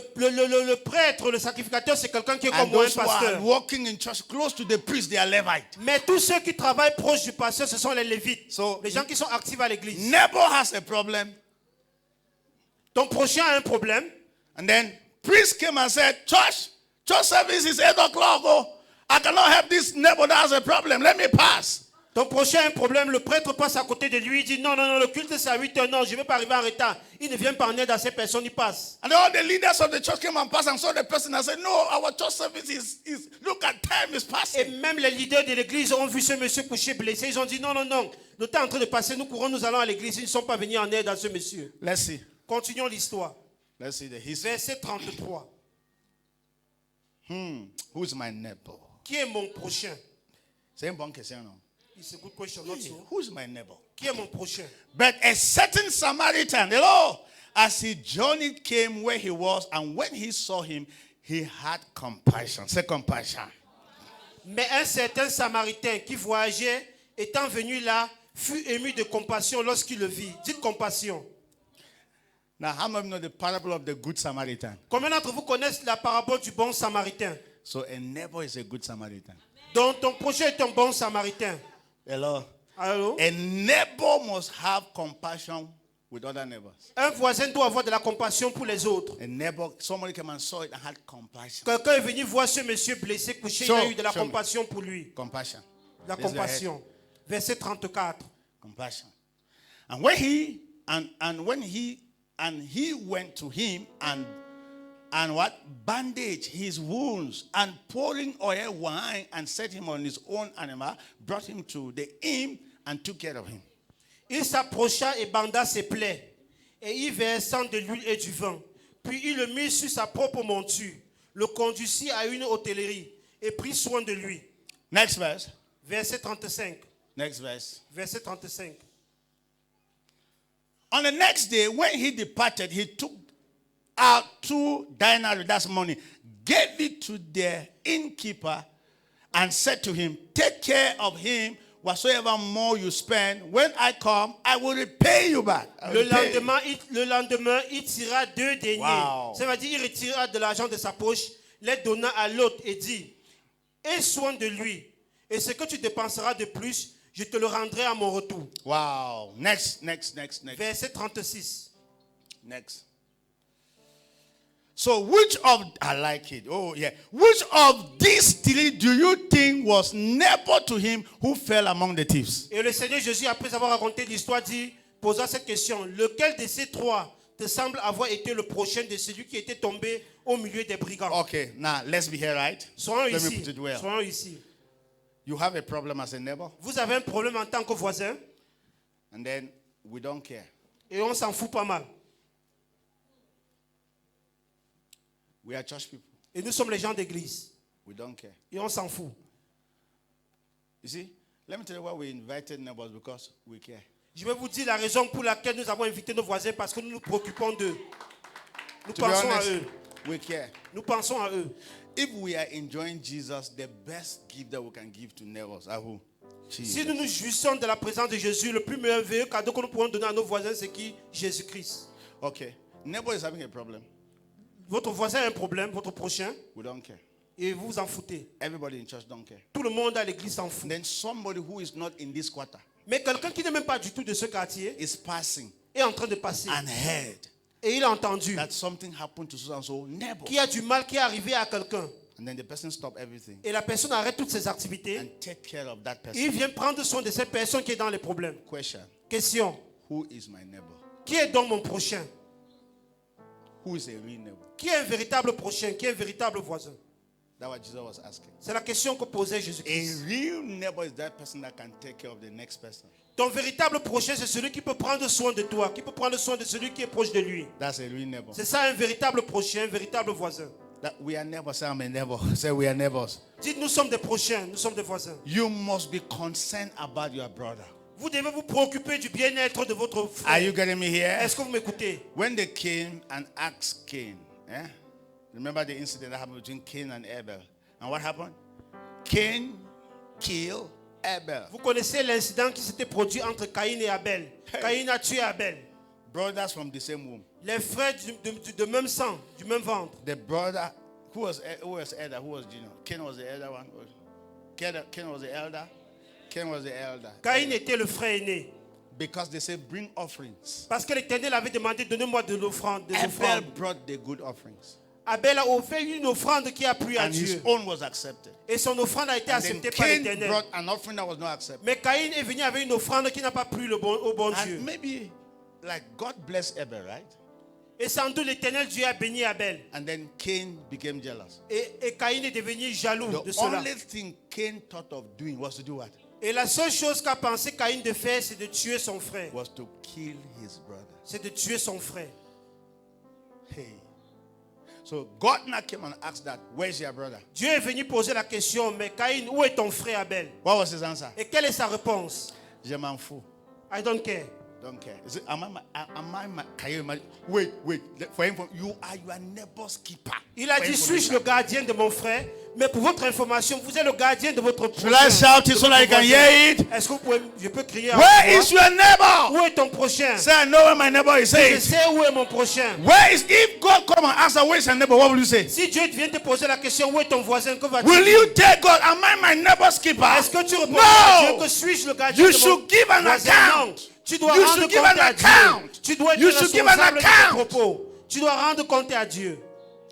prêtre, le sacrificateur, c'est quelqu'un qui est comme And moi, un those who are pasteur. walking in church close to the priest, they are Levite. Mais tous ceux qui travaillent proche du pasteur, ce sont les lévites. So- Les gens qui sont actifs à l'église. Neighbor has a problem. Ton prochain a un problème. And then priest came and said, church service is 8 o'clock. Oh, I cannot help this neighbor that has a problem. Let me pass. Ton prochain a un problème. Le prêtre passe à côté de lui. Il dit non, le culte c'est à 8h. Non, je ne vais pas arriver en retard. Il ne vient pas en aide à ces personnes. Il passe. And all the leaders of the church came and passed and saw the person and said, no, our church service is look at time is Et passing. même les leaders de l'église ont vu ce monsieur couché blessé. Ils ont dit non. Le temps est en train de passer. Nous courons, nous allons à l'église. Ils ne sont pas venus en aide à ce monsieur. Let's see. Continuons l'histoire. Let's see the history. Verset 33. Who's my neighbor? Qui est mon prochain? C'est une bonne question, non? It's a good question, not so. Who's my neighbor? Qui est mon prochain? But a certain Samaritan, hello, as he journeyed came where he was, and when he saw him, he had compassion. Say compassion. Mais un certain Samaritain qui voyageait, étant venu là, fut ému de compassion lorsqu'il le vit. Dites compassion. Now, how many know the parable of the good Samaritan? Combien d'entre vous connaissent la parabole du bon Samaritain? So a neighbor is a good Samaritan. Donc ton prochain est un bon Samaritain. Hello. Allô? A neighbor must have compassion with other neighbors. Un voisin doit avoir de la compassion pour les autres. A neighbor, somebody came and saw it and had compassion. Quelqu'un est venu voir ce monsieur blessé, couché, il a eu de la compassion pour lui. Compassion. La Raise your head. compassion. Verset 34. Compassion. And when he went to him and what? Bandaged his wounds and pouring oil, wine, and set him on his own animal, brought him to the inn and took care of him. Il s'approcha et banda ses plaies, et y versant de l'huile et du vin. Puis il le mit sur sa propre monture, le conduisit à une hôtellerie et prit soin de lui. Next verse. Verset 35. Next verse. Verset 35. On the next day, when he departed, he took out 2 denarii, that's money, gave it to the innkeeper, and said to him, take care of him, whatsoever more you spend. When I come, I will repay you back. Le lendemain, il tira 2 deniers. Wow. Ça veut dire il retira de l'argent de sa poche, les donna à l'autre et dit, aie soin de lui, et ce que tu dépenseras de plus, je te le rendrai à mon retour. Wow. Next. Verset 36. Next. So I like it. Oh, yeah. Which of these 3 do you think was neighbor to him who fell among the thieves? Et le Seigneur Jésus, après avoir raconté l'histoire, posa cette question. Lequel de ces 3 te semble avoir été le prochain de celui qui était tombé au milieu des brigands? Okay, now let's be here, right? Soyons Let me ici. put it well. Soyons ici. You have a problem as a neighbor, Vous avez un problème en tant que voisin and then we don't care. et on s'en fout pas mal. We are church people. Et nous sommes les gens d'église We don't care. et on s'en fout. You see, let me tell you why we invited neighbors, because we care. Je vais vous dire la raison pour laquelle nous avons invité nos voisins, parce que nous nous préoccupons d'eux. Nous To be pensons à honest, eux. we care. Nous pensons à eux. If we are enjoying Jesus, the best gift that we can give to neighbors are who? Jesus. Si nous nous jouissons de la présence de Jésus, le plus merveilleux cadeau que nous pouvons donner à nos voisins, c'est qui? Jésus-Christ. Okay, neighbor is having a problem. Votre voisin a un problème, votre prochain, We don't care. et vous vous en foutez. Everybody in church don't care. Tout le monde à l'église s'en And fout. then somebody who is not in this quarter Mais quelqu'un qui n'est même pas du tout de ce quartier is passing est en train de passer. and heard Et il a entendu that something happened to so and so neighbor. qu'il y a du mal qui est arrivé à quelqu'un. And then the person stop everything Et la personne arrête toutes ses activités. and take care of that person. Il vient prendre soin de cette personne qui est dans les problèmes. Question: Question. who is my neighbor? Qui est donc mon prochain? Who is a real neighbor? Qui est un véritable prochain? Qui est un véritable voisin? That's what Jesus was asking. C'est la question que posait A Jésus-Christ. real neighbor is that person that can take care of the next person. Ton véritable prochain, c'est celui qui peut prendre soin de toi, qui peut prendre soin de celui qui est proche de lui. That's a real neighbor. C'est ça un véritable prochain, un véritable voisin. That we are neighbors. Say I'm a neighbor. Say we are neighbors. Dites, nous sommes des prochains, nous sommes des voisins. You must be concerned about your brother. Vous devez vous préoccuper du bien-être de votre Are frère. you getting me here? Est-ce que vous m'écoutez? When they came and asked Cain, remember the incident that happened between Cain and Abel? And what happened? Cain killed Abel. Vous connaissez l'incident qui s'était produit entre Caïn et Abel. Caïn a tué Abel. Brothers from the same womb. Les frères du même sang, du même ventre. The brother who was elder, who was Gino? Cain was the elder one. Cain was the elder. Cain was the elder. Caïn était le frère aîné. Because they say bring offerings. Parce que l'Éternel avait demandé, donnez-moi de l'offrande, des Abel offrandes. brought the good offerings. Abel a offert une offrande qui a plu à And his Dieu. own was accepted. Et son offrande a été And then acceptée par Cain l'Éternel. brought an offering that was not accepted. Mais Caïn est venu avec une offrande qui n'a pas plu au bon Dieu. And maybe like God blessed Abel, right? Et sans doute l'Éternel Dieu a béni Abel. And then Cain became jealous. Et Caïn est devenu jaloux de The cela. only thing Cain thought of doing was to do what? Et la seule chose qu'a pensé Caïn de faire, c'est de tuer son frère. Was to kill his brother. C'est de tuer son frère. Hey. So God now came and asked that, where's your brother? Dieu est venu poser la question, mais Caïn, où est ton frère Abel? What was his answer? Et quelle est sa réponse? Je m'en fous. I don't care. Don't care. Is it, can you imagine? Wait. For him, you are your neighbor's keeper. Il a dit, suis-je le gardien de mon frère? Mais pour votre information, vous êtes le gardien de votre Should I shout it so that you can hear it? Est-ce que je peux crier à Where voix? is your neighbor? Où est ton prochain? Say, I know where my neighbor is. Say Je it. sais où est mon prochain. Where is, if God come and ask her, where is your neighbor, what will you say? Si Dieu vient te poser la question, où est ton voisin? Que vas-tu Will dire? you tell God, am I my neighbor's keeper? Est-ce que tu réponds à Dieu No! que suis-je le gardien You de mon should give an voisin? account. Non. Tu dois You rendre should give compte an à account. Dieu. Tu dois être You should give an responsable de tes account. propos. Tu dois rendre compte à Dieu.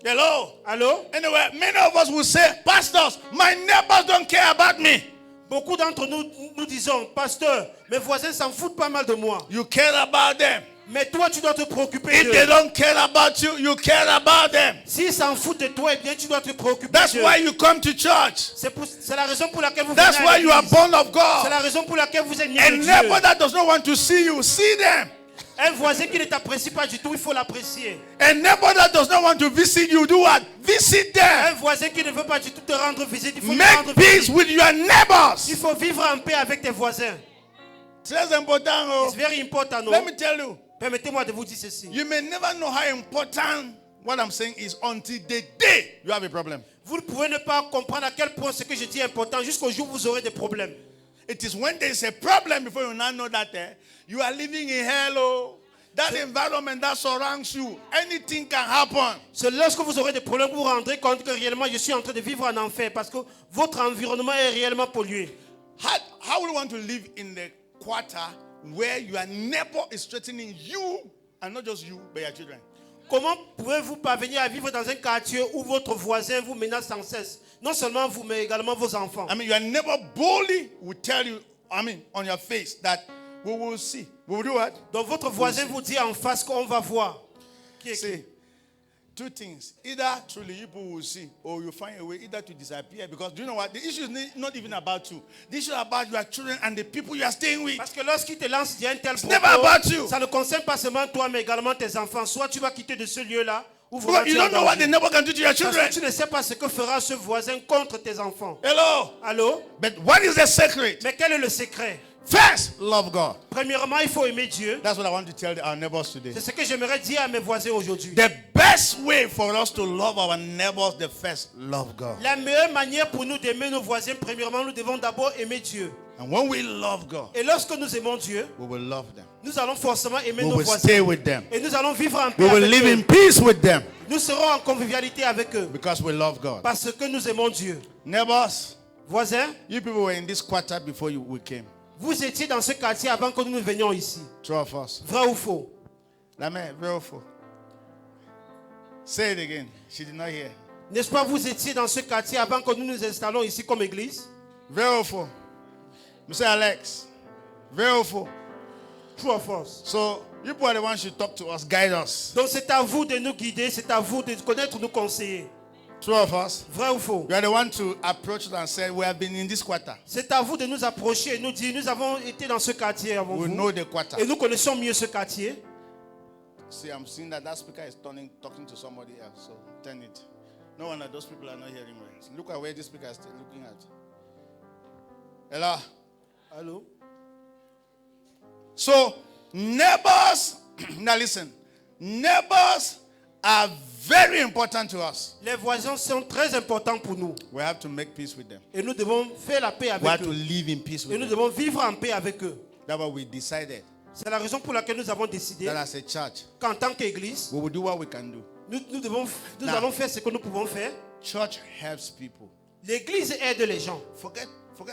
Hello? Allô? Anyway, many of us will say, pastors, my neighbors don't care about me. Beaucoup d'entre nous disons, pasteur, mes voisins s'en foutent pas mal de moi. You care about them. Mais toi, tu dois te préoccuper If they d'eux. don't care about you, you care about them. S'ils s'en foutent de toi, eh bien, tu dois te préoccuper That's d'eux. why you come to church. C'est la raison pour laquelle vous That's venez à why you are l'église. born of C'est God. la raison pour laquelle vous êtes né A de Dieu. neighbor that does not want to see you, see them. Un voisin qui ne t'apprécie pas du tout, il faut l'apprécier. A neighbor that does not want to visit you, do what? Visit Un them. voisin qui ne veut pas du tout te rendre visite, il faut lui Make rendre peace visite. with your neighbors. Il faut vivre en paix avec tes voisins. Très important. Oh. It's very important. No? Let me tell you, Permettez-moi de vous dire ceci. you may never know how important what I'm saying is until the day you have a problem. Vous ne pouvez ne pas comprendre à quel point ce que je dis est important jusqu'au jour où vous aurez des problèmes. It is when there is a problem before you now know that you are living in hell. Oh. That environment that surrounds you, anything can happen. C'est lorsque vous aurez des problèmes que vous vous rendrez compte que réellement je suis en train de vivre en enfer parce que votre environnement est réellement pollué. How would you want to live in the quarter where your neighbor is threatening you, and not just you, but your children? Comment pouvez-vous parvenir à vivre dans un quartier où votre voisin vous menace sans cesse? Non seulement vous, mais également vos enfants. I mean, your neighbor boldly will tell you, on your face, that we will see. We will do what? Donc votre voisin vous dit en face qu'on va voir. Qui est qui? See, two things. Either truly people will see, or you find a way either to disappear. Because do you know what? The issue is not even about you. The issue is about your children and the people you are staying with. Parce que lorsqu'il te lance un tel never about you. propos, ça ne concerne pas seulement toi, mais également tes enfants. Soit tu vas quitter de ce lieu-là, ou vous Because you rentrez en don't know what danger. the neighbor can do to your Parce children. que tu ne sais pas ce que fera ce voisin contre tes enfants. Hello? Allô? But what is the secret? Mais quel est le secret? First, love God. Premièrement, il faut aimer Dieu. That's what I want to tell our neighbors today. C'est ce que j'aimerais dire à mes voisins aujourd'hui. The best way for us to love our neighbors, the first, love God. La meilleure manière pour nous d'aimer nos voisins, premièrement, nous devons d'abord aimer Dieu. And when we love God, Et lorsque nous aimons Dieu, we will love them. nous allons forcément aimer We nos will voisins. stay with them. Et nous allons vivre en paix We will avec live eux. in peace with them Nous serons en convivialité avec eux. because we love God. Parce que nous aimons Dieu. Neighbors, Voisins, you people were in this quarter before we came. vous étiez dans ce quartier avant que nous venions ici. True of us. Vrai ou faux? La mère, very faux. Say it again. She did not hear. N'est-ce pas, vous étiez dans ce quartier avant que nous nous installons ici comme église? Very faux. Mr. Alex, very faux. True or false? So, you people are the ones who talk to us, guide us. Donc c'est à vous de nous guider, c'est à vous de connaître, nous conseiller. True of us. Vrai ou faux? You are the one to approach us and say, we have been in this quarter. C'est à vous de nous approcher et nous dire, nous avons été dans ce quartier avant We vous. know the quarter. Et nous connaissons mieux ce quartier. See, I'm seeing that speaker is talking to somebody else. So, turn it. No wonder those people are not hearing well. So look at where this speaker is looking at. Hello? Allô? So, neighbors, now listen, neighbors are very important to us. Les voisins sont très importants pour nous. We have to make peace with them. Et nous devons faire la paix We have avec to eux. live in peace Et with nous them. devons vivre en paix avec eux. That's why we decided C'est la raison pour laquelle nous avons décidé that as a church, qu'en tant qu'église, we will do what we can do. nous allons faire ce que nous pouvons faire. Church helps people. L'église aide les gens. Forget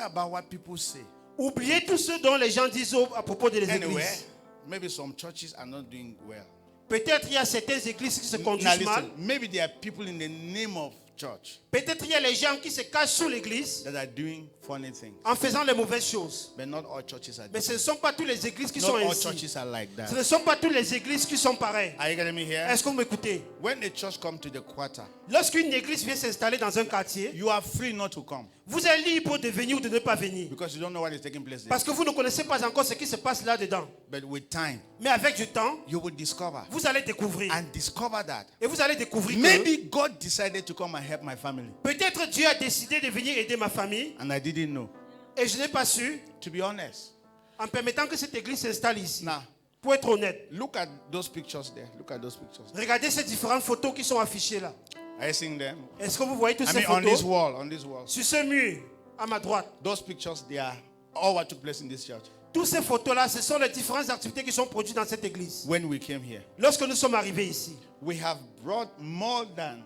about what people say. Oubliez tout ce dont les gens disent à propos des Anyway, églises. maybe some churches are not doing well. Peut-être il y a certaines églises qui se Now conduisent mal. listen, maybe there are people in the name of church Peut-être il y a les gens qui se cachent sous l'église that are doing funny things. en faisant les mauvaises choses. But not all churches are Mais doing. ce ne sont pas toutes les églises qui Not sont all ainsi. churches are like Ce that. ne sont pas toutes les églises qui sont pareilles. Are you getting me here? Est-ce que vous m'écoutez? When the church comes to the quarter, Lorsqu'une église vient s'installer dans un quartier, you are free not to come vous êtes libre de venir ou de ne pas venir. because you don't know what is taking place there. Parce que vous ne connaissez pas encore ce qui se passe là-dedans. But with time, Mais avec du temps, you will discover vous allez découvrir. and discover that Et vous allez découvrir que maybe God decided to come and help my family, peut-être Dieu a décidé de venir aider ma famille and I didn't know. et je n'ai pas su To be honest, en permettant que cette église s'installe ici. now Pour être honnête, look at those pictures there. Look at those pictures. regardez ces différentes photos qui sont affichées là. Are you seeing them? Est-ce que vous voyez toutes I ces mean, on this photos wall, on this wall. sur ce mur à ma droite? Those pictures, they are all what took place in this church Toutes ces photos-là, ce sont les différentes activités qui sont produites dans cette église. when we came here. Lorsque nous sommes arrivés ici, We have brought more than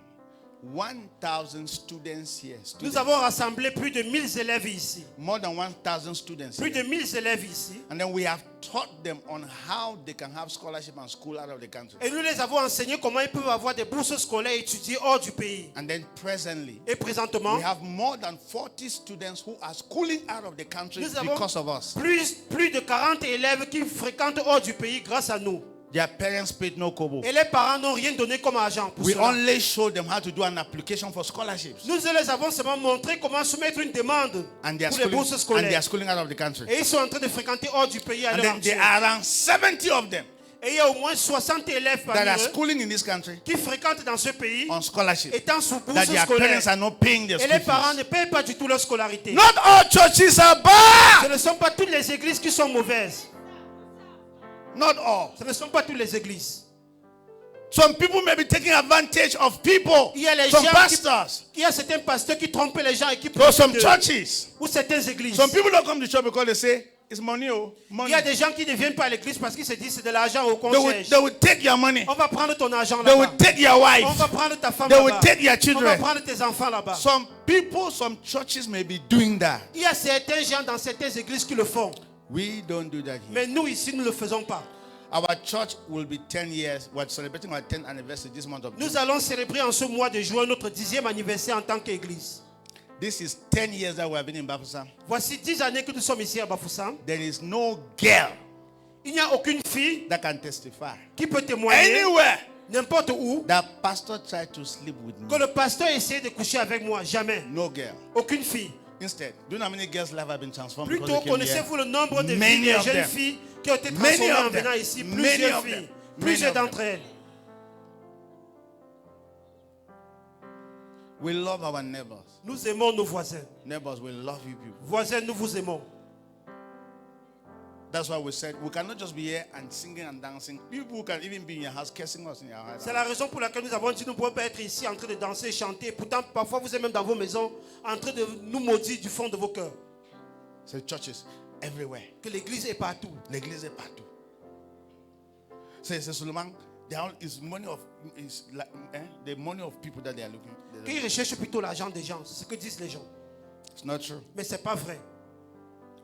1,000 students here. nous avons rassemblé plus de 1000 élèves ici. More than 1,000 students Plus de here. 1000 élèves ici. And then we have taught them on how they can have scholarship and school out of the country. Et nous les avons enseignés comment ils peuvent avoir des bourses scolaires et étudier hors du pays. And then presently, Et présentement, we have more than 40 students who are schooling out of the country nous avons because of us. plus de 40 élèves qui fréquentent hors du pays grâce à nous. Their parents paid no kobo. Et les parents n'ont rien donné comme argent pour We cela. only showed them how to do an application for scholarships. Nous les avons seulement montré comment soumettre une demande And they are pour les bourses schooling, and they are scolaires. schooling out of the country. Et ils sont en train de fréquenter hors du pays à And l'heure then there actuelle. are around 70 of them Et il y a au moins 60 élèves that parmi are eux schooling in this country qui fréquentent dans ce pays on scholarship. étant sous That bourse their scolaire. parents are not paying their Et school les parents fees. ne payent pas du tout leur scolarité. Not all churches are Ce bad. ne sont pas toutes les églises qui sont mauvaises. Not all. Ce ne sont pas toutes les églises. Some people may be taking advantage of people. Il y a les Some gens pastors. Il y a certains pasteurs qui trompent les gens et qui Or some profitent d'eux. churches. Ou certaines églises. Some people don't come to church because they say it's money, oh, Il money. y a des gens qui ne viennent pas à l'église parce qu'ils se disent c'est de l'argent au They will, concierge. they will take your money. On va prendre ton argent They will là-bas. take your On wife. va prendre ta femme They will là-bas. take your On va children. prendre tes enfants là-bas. Some people, some churches may be doing that. Il y a certains gens dans certaines églises qui le font. We don't do that here. Mais nous ici, nous ne le faisons pas. Our church will be 10 years. We're celebrating our 10th anniversary this month of June. Nous allons célébrer en ce mois de juin notre 10e anniversaire en tant qu'église. This is 10 years that we have been in Bafoussam. Voici 10 années que nous sommes ici à Bafoussam. There is no girl Il n'y a aucune fille that can testify qui peut témoigner anywhere n'importe où that pastor tried to sleep with que me. le pasteur essaie de coucher avec moi. Jamais. No girl. Aucune fille. Instead, do you know how many girls' lives have been transformed because Plutôt, they came here? connaissez-vous le nombre de Many filles et of jeunes them. filles qui ont été Many transformées of en venant them. ici? Many Plusieurs of them. filles. Many Plusieurs of them. d'entre elles. We love our neighbors. Nous aimons nos voisins. Neighbors, we love you people. Voisins, nous vous aimons. That's why we said we cannot just be here and singing and dancing. People can even be in your house cursing us in your house. C'est la raison pour laquelle nous avons dit nous ne pouvons pas être ici en train de danser et chanter. Pourtant, parfois, vous êtes même dans vos maisons en train de nous maudire du fond de vos cœurs. So churches everywhere. Que l'église est partout. L'église est partout. C'est seulement is money of is like, the money of people that they are looking. Qu'ils recherchent plutôt l'argent des gens. C'est ce que disent les gens. It's not true. Mais ce n'est pas vrai.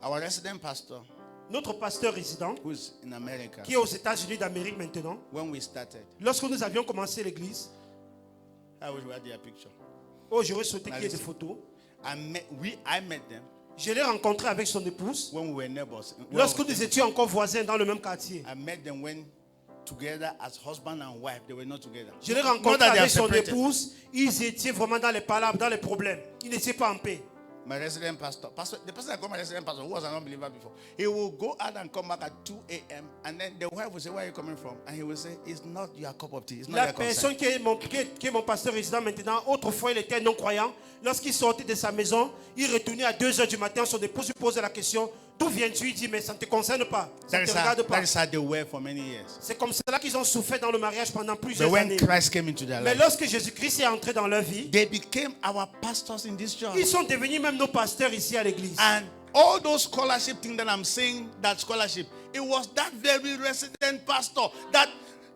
Our resident pastor, Notre pasteur résident, who is in America, qui est aux États-Unis d'Amérique maintenant, when we started, lorsque nous avions commencé l'église, I wish we had their picture. oh, j'aurais souhaité qu'il y ait des photos. I met them Je l'ai rencontré avec son épouse when we were neighbors. lorsque nous étions encore voisins dans le même quartier. I met them when together as husband and wife. They were not together. Je l'ai Not rencontré that they are avec son separated. épouse. Ils étaient vraiment dans les palabres, dans les problèmes. Ils n'étaient pas en paix. My resident pastor, the person I call my resident pastor, who was an unbeliever before, he will go out and come back at 2 a.m. And then the wife will say, "Where are you coming from?" And he will say, "It's not your cup of tea. It's not La your concern." personne qui est mon pasteur résident maintenant, autrefois il était non-croyant. Lorsqu'il sortait de sa maison, il retournait à 2 h du matin. Son épouse lui posait la question: d'où viens-tu? Il dit: mais ça ne te concerne pas. Ça ne te regarde pas. That is how they were for many years. C'est comme cela qu'ils ont souffert dans le mariage pendant But plusieurs when années. Christ came into their Mais life, lorsque Jésus-Christ est entré dans leur vie, they became our pastors in this church. ils sont devenus même nos pasteurs ici à l'église. And all those scholarship things that I'm saying, that scholarship, it was that very resident pastor that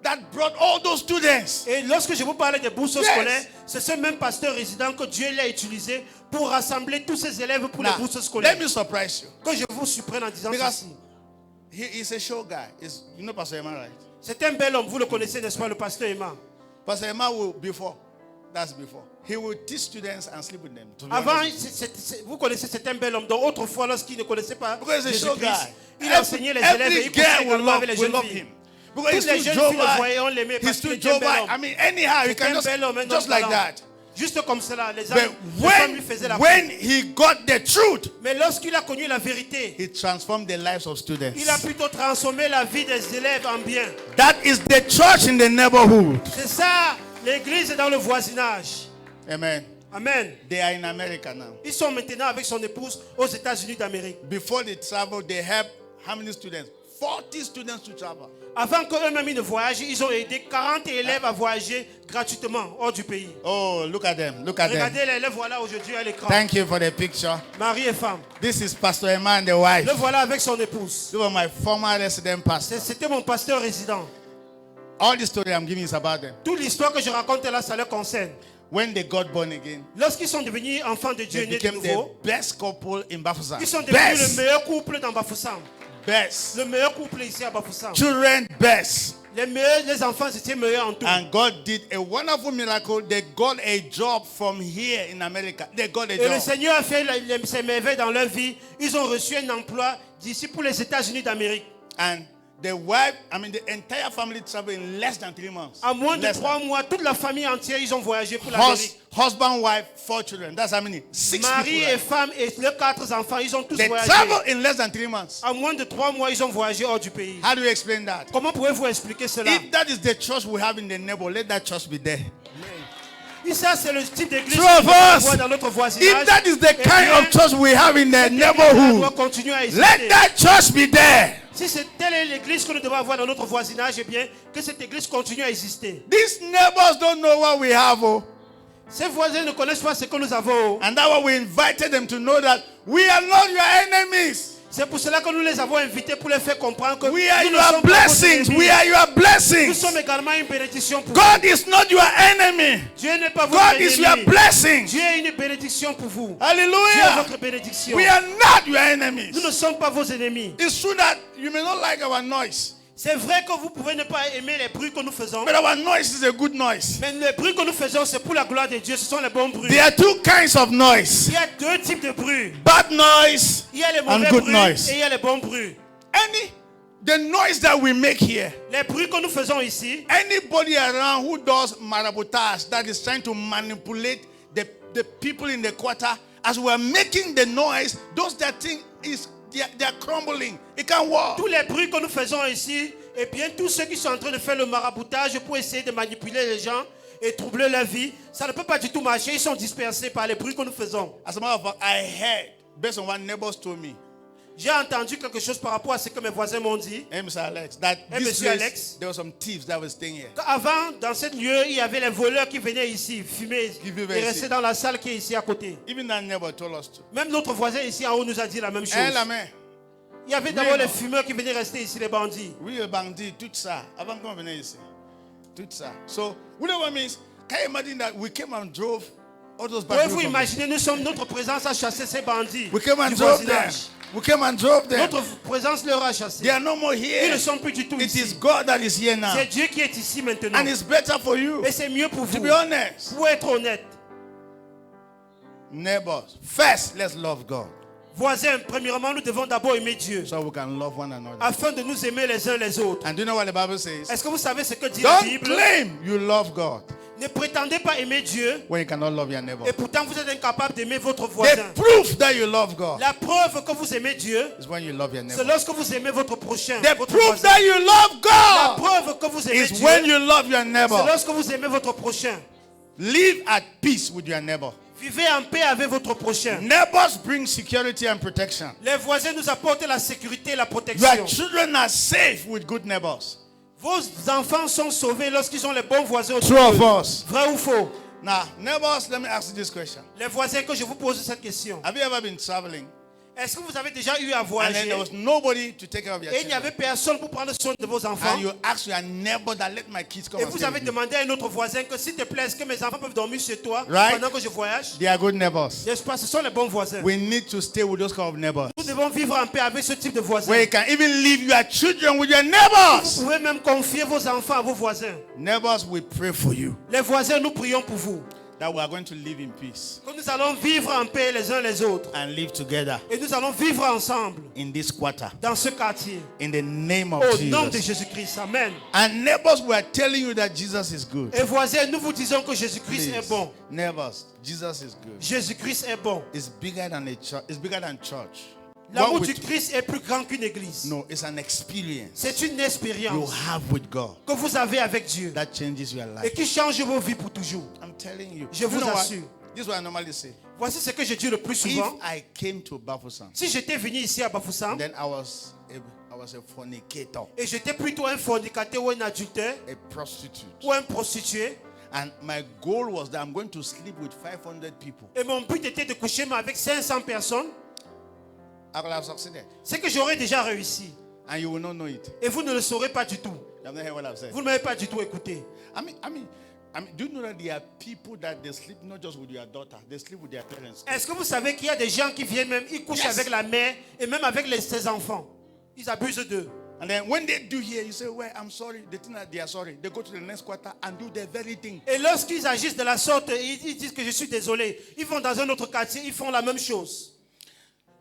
that brought all those students. Et lorsque je vous parlais des bourses Yes. scolaires, c'est ce même pasteur résident que Dieu l'a utilisé pour rassembler tous ses élèves pour les Now, bourses let scolaires. me surprise you. Que je vous surprenne en disant Because ceci. he is a show guy. You know Pastor Emma, right? C'est un bel homme, vous le connaissez, n'est-ce pas, le pasteur Emma. Pastor Emma will, that's before. He will teach students and sleep with them. To be Avant, honest. vous connaissez, c'est un bel homme. Donc autrefois, lorsqu'il ne connaissait pas Because he's a show Jésus-Christ, guy. il enseignait les élèves et Every il couchait girl will également avec les will jeunes love filles. him. Because Toutes les he's jeunes too filles le voyaient, on Jovi. l'aimait parce He's qu'il too était un bel Jovi. homme. I mean, anyhow, you C'était can un bel homme, un just homme like galant. that. Juste comme cela, les But femmes lui faisaient la when he got the truth, Mais lorsqu'il a connu la vérité, he transformed the lives of students. il a plutôt transformé la vie des élèves en bien. That is the church in the neighborhood. C'est ça, l'église est dans le voisinage. Amen. Amen. They are in America now. Ils sont maintenant avec son épouse aux États-Unis d'Amérique. Before they travel, they help how many students? 40 students to travel. Avant qu'eux-mêmes ils ne voyagent, ils ont aidé 40 élèves à voyager gratuitement hors du pays. Oh, look at them. Look at them. Regardez les voilà aujourd'hui à l'écran. Thank you for the picture. Mari et femme. This is Pastor Emma and the wife. Le voilà avec son épouse. They were my former resident pastor. C'était mon pasteur résident. All the story I'm giving is about them. Toute l'histoire que je raconte là, ça leur concerne. When they got born again, Lorsqu'ils sont devenus enfants de Dieu, they nés de became the nouveau, best couple in Bafoussam. ils sont devenus le Best. meilleur couple dans Bafoussam. Best. Le meilleur couple ici à Bafoussam. Children, best. Les enfants étaient meilleurs en tout. And God did a wonderful miracle. They got a job from here in America. They got a Et le job. Seigneur a fait ces merveilles dans leur vie. Ils ont reçu un emploi d'ici pour les États-Unis d'Amérique. And the wife, the entire family traveled in less than 3 months. En moins de Less 3 mois, toute la famille entière, ils ont voyagé pour l'Amérique. Husband, wife, 4 children. That's how many? 6 Mari people. et femme et leurs 4 enfants, ils ont tous They voyagé. traveled in less than 3 months. En moins de 3 mois, ils ont voyagé hors du pays. How do you explain that? Comment pouvez-vous expliquer cela? If that is the church we have in the neighborhood, let that church be there. Et ça, c'est le type d'église Two of us. qu'on voit dans notre voisinage. If that is the Eh kind bien, of church we have in the cette église doit neighborhood, continuer à exister. let that church be there. Si telle est l'église que nous devons avoir dans notre voisinage, eh bien, que cette église continue à exister. These neighbors don't know what we have. Oh. Ces voisins ne connaissent pas ce que nous avons. And that's why we invited them to know that we are not your enemies. C'est pour cela que nous les avons invités pour les faire comprendre que We are nous ne your sommes pas vos blessings. ennemis. We are your Nous blessings. sommes également une bénédiction pour God is not your enemy. vous. Dieu n'est pas votre God is your ennemi. blessing. Dieu est une bénédiction pour vous. Dieu est Hallelujah. votre bénédiction. We are not your enemies. Nous ne sommes pas vos ennemis. It's true that you may not like our noise, C'est vrai que vous pouvez ne pas aimer les bruits que nous faisons. but our noise is a good noise. Mais les bruits que nous faisons, c'est pour la gloire de Dieu. Ce sont les bons bruits. There are 2 kinds of noise. Il y a 2 types de bruits. Bad noise Il y a les and mauvais good bruits noise. et il y a les bons bruits. The noise that we make here, Les bruits que nous faisons ici, anybody around who does maraboutage, that is trying to manipulate the people in the quarter, as we are making the noise, those that think they are crumbling. It can't work. tous les bruits que nous faisons ici, et bien tous ceux qui sont en train de faire le maraboutage pour essayer de manipuler les gens et troubler leur vie, ça ne peut pas du tout marcher. Ils sont dispersés par les bruits que nous faisons. As a matter of fact, I heard, based on what neighbors told me, J'ai entendu quelque chose par rapport à ce que mes voisins m'ont dit. Mr. Alex, that this Monsieur place, Alex. there were some thieves that were staying here. Avant, dans ce lieu, il y avait les voleurs qui venaient ici fumer Qui vivaient et ici. rester dans la salle qui est ici à côté. Even that neighbor told us to. Même notre voisin ici en haut nous a dit la même chose. Eh, la main. Il y avait d'abord Oui, les non. fumeurs qui venaient rester ici, les bandits. Oui, le bandit, tout ça. Avant qu'on vienne ici. Tout ça. So, whatever means, can you imagine that we came and drove all those bad Pouvez-vous people from imaginer, nous sommes notre présence à chasser ces bandits We came and du drove them. voisinage. We came and drove them. Notre présence leur a chassé. They are no more Ils here. ne sont plus du tout It is ici. God that is here now. C'est Dieu qui est ici maintenant. And it's better for you. Et c'est mieux pour To vous. be honest. Pour être honnête. Neighbors, first, let's love God. Voisins, premièrement, nous devons d'abord aimer Dieu. So we can love one another. Afin de nous aimer les uns les autres. And do you know what the Bible says? Est-ce que vous savez ce que dit la Don't Bible? claim you love God Ne prétendez pas aimer Dieu. when you cannot love your neighbor. Et pourtant, vous êtes incapable d'aimer votre voisin. The proof that you love God La preuve que vous aimez Dieu, is when you love your c'est neighbor. lorsque vous aimez votre prochain. The Votre proof voisin. that you love La God preuve que vous aimez is Dieu, when you love your c'est neighbor. lorsque vous aimez votre prochain. Live at peace with your neighbor. Vivez en paix avec votre prochain. Neighbors bring security and protection. Les voisins nous apportent la sécurité et la Your protection. children are safe with good neighbors. Vos enfants sont sauvés lorsqu'ils ont les bons voisins autour True d'eux. of us. Vrai ou faux? Now, neighbors, let me ask you this question. Les voisins, que je vous pose cette question. Have you ever been traveling Est-ce que vous avez déjà eu à And then voyager there was nobody to take care of your et il n'y children. avait personne pour prendre soin de vos enfants? And you ask your neighbor that let my kids come Et and vous stay avez with me. demandé à un autre voisin que s'il te plaît, est-ce que mes enfants peuvent dormir chez toi Right. pendant que je voyage? They are good neighbors. N'est-ce pas? Ce sont les bons voisins. We need to stay with those kind of neighbors. Nous devons vivre en paix avec ce type de voisins. Where you can even leave your children with your Vous neighbors. pouvez même confier vos enfants à vos voisins. Neighbors, we pray for you Les voisins, nous prions pour vous. that we are going to live in peace Que nous allons vivre en paix les uns les autres. and live together Et nous allons vivre ensemble in this quarter. dans ce quartier. In the name of Au nom de Jesus. Jésus-Christ. Amen. And neighbors, we are telling you that Jesus is good. Et voisins, nous vous disons que Jésus-Christ est Please. bon. Neighbors, Jesus is good. Jésus-Christ est bon. It's bigger than a church. It's bigger than church. L'amour What du we- Christ est plus grand qu'une église. No, it's an experience C'est une you expérience have with God que vous avez avec Dieu that changes your et life. qui change vos vies pour toujours. I'm telling you. Je vous know what? assure. This is what I normally say. Voici ce que je dis le plus If souvent. I came to Bafoussam, Si j'étais venu ici à Bafoussam then I was a fornicator, et j'étais plutôt un fornicateur ou un adultère a prostitute. ou un prostitué, And my goal was that I'm going to sleep with 500 people. et mon but était de coucher avec 500 personnes, I will have succeeded. c'est que j'aurais déjà réussi. And you will not know it. Et vous ne le saurez pas du tout. You have not heard what I've said. Vous ne m'avez pas du tout écouté. I mean, do you know that there are people that they sleep not just with your daughter, they sleep with their parents. Est-ce que vous savez qu'il y a des gens qui viennent même, ils couchent Yes. avec la mère et même avec ses enfants. Ils abusent d'eux. And then when they do here, you say, well, I'm sorry. They think that they are sorry. They go to the next quarter and do the very thing. Et lorsqu'ils agissent de la sorte, ils disent que je suis désolé. Ils vont dans un autre quartier, ils font la même chose.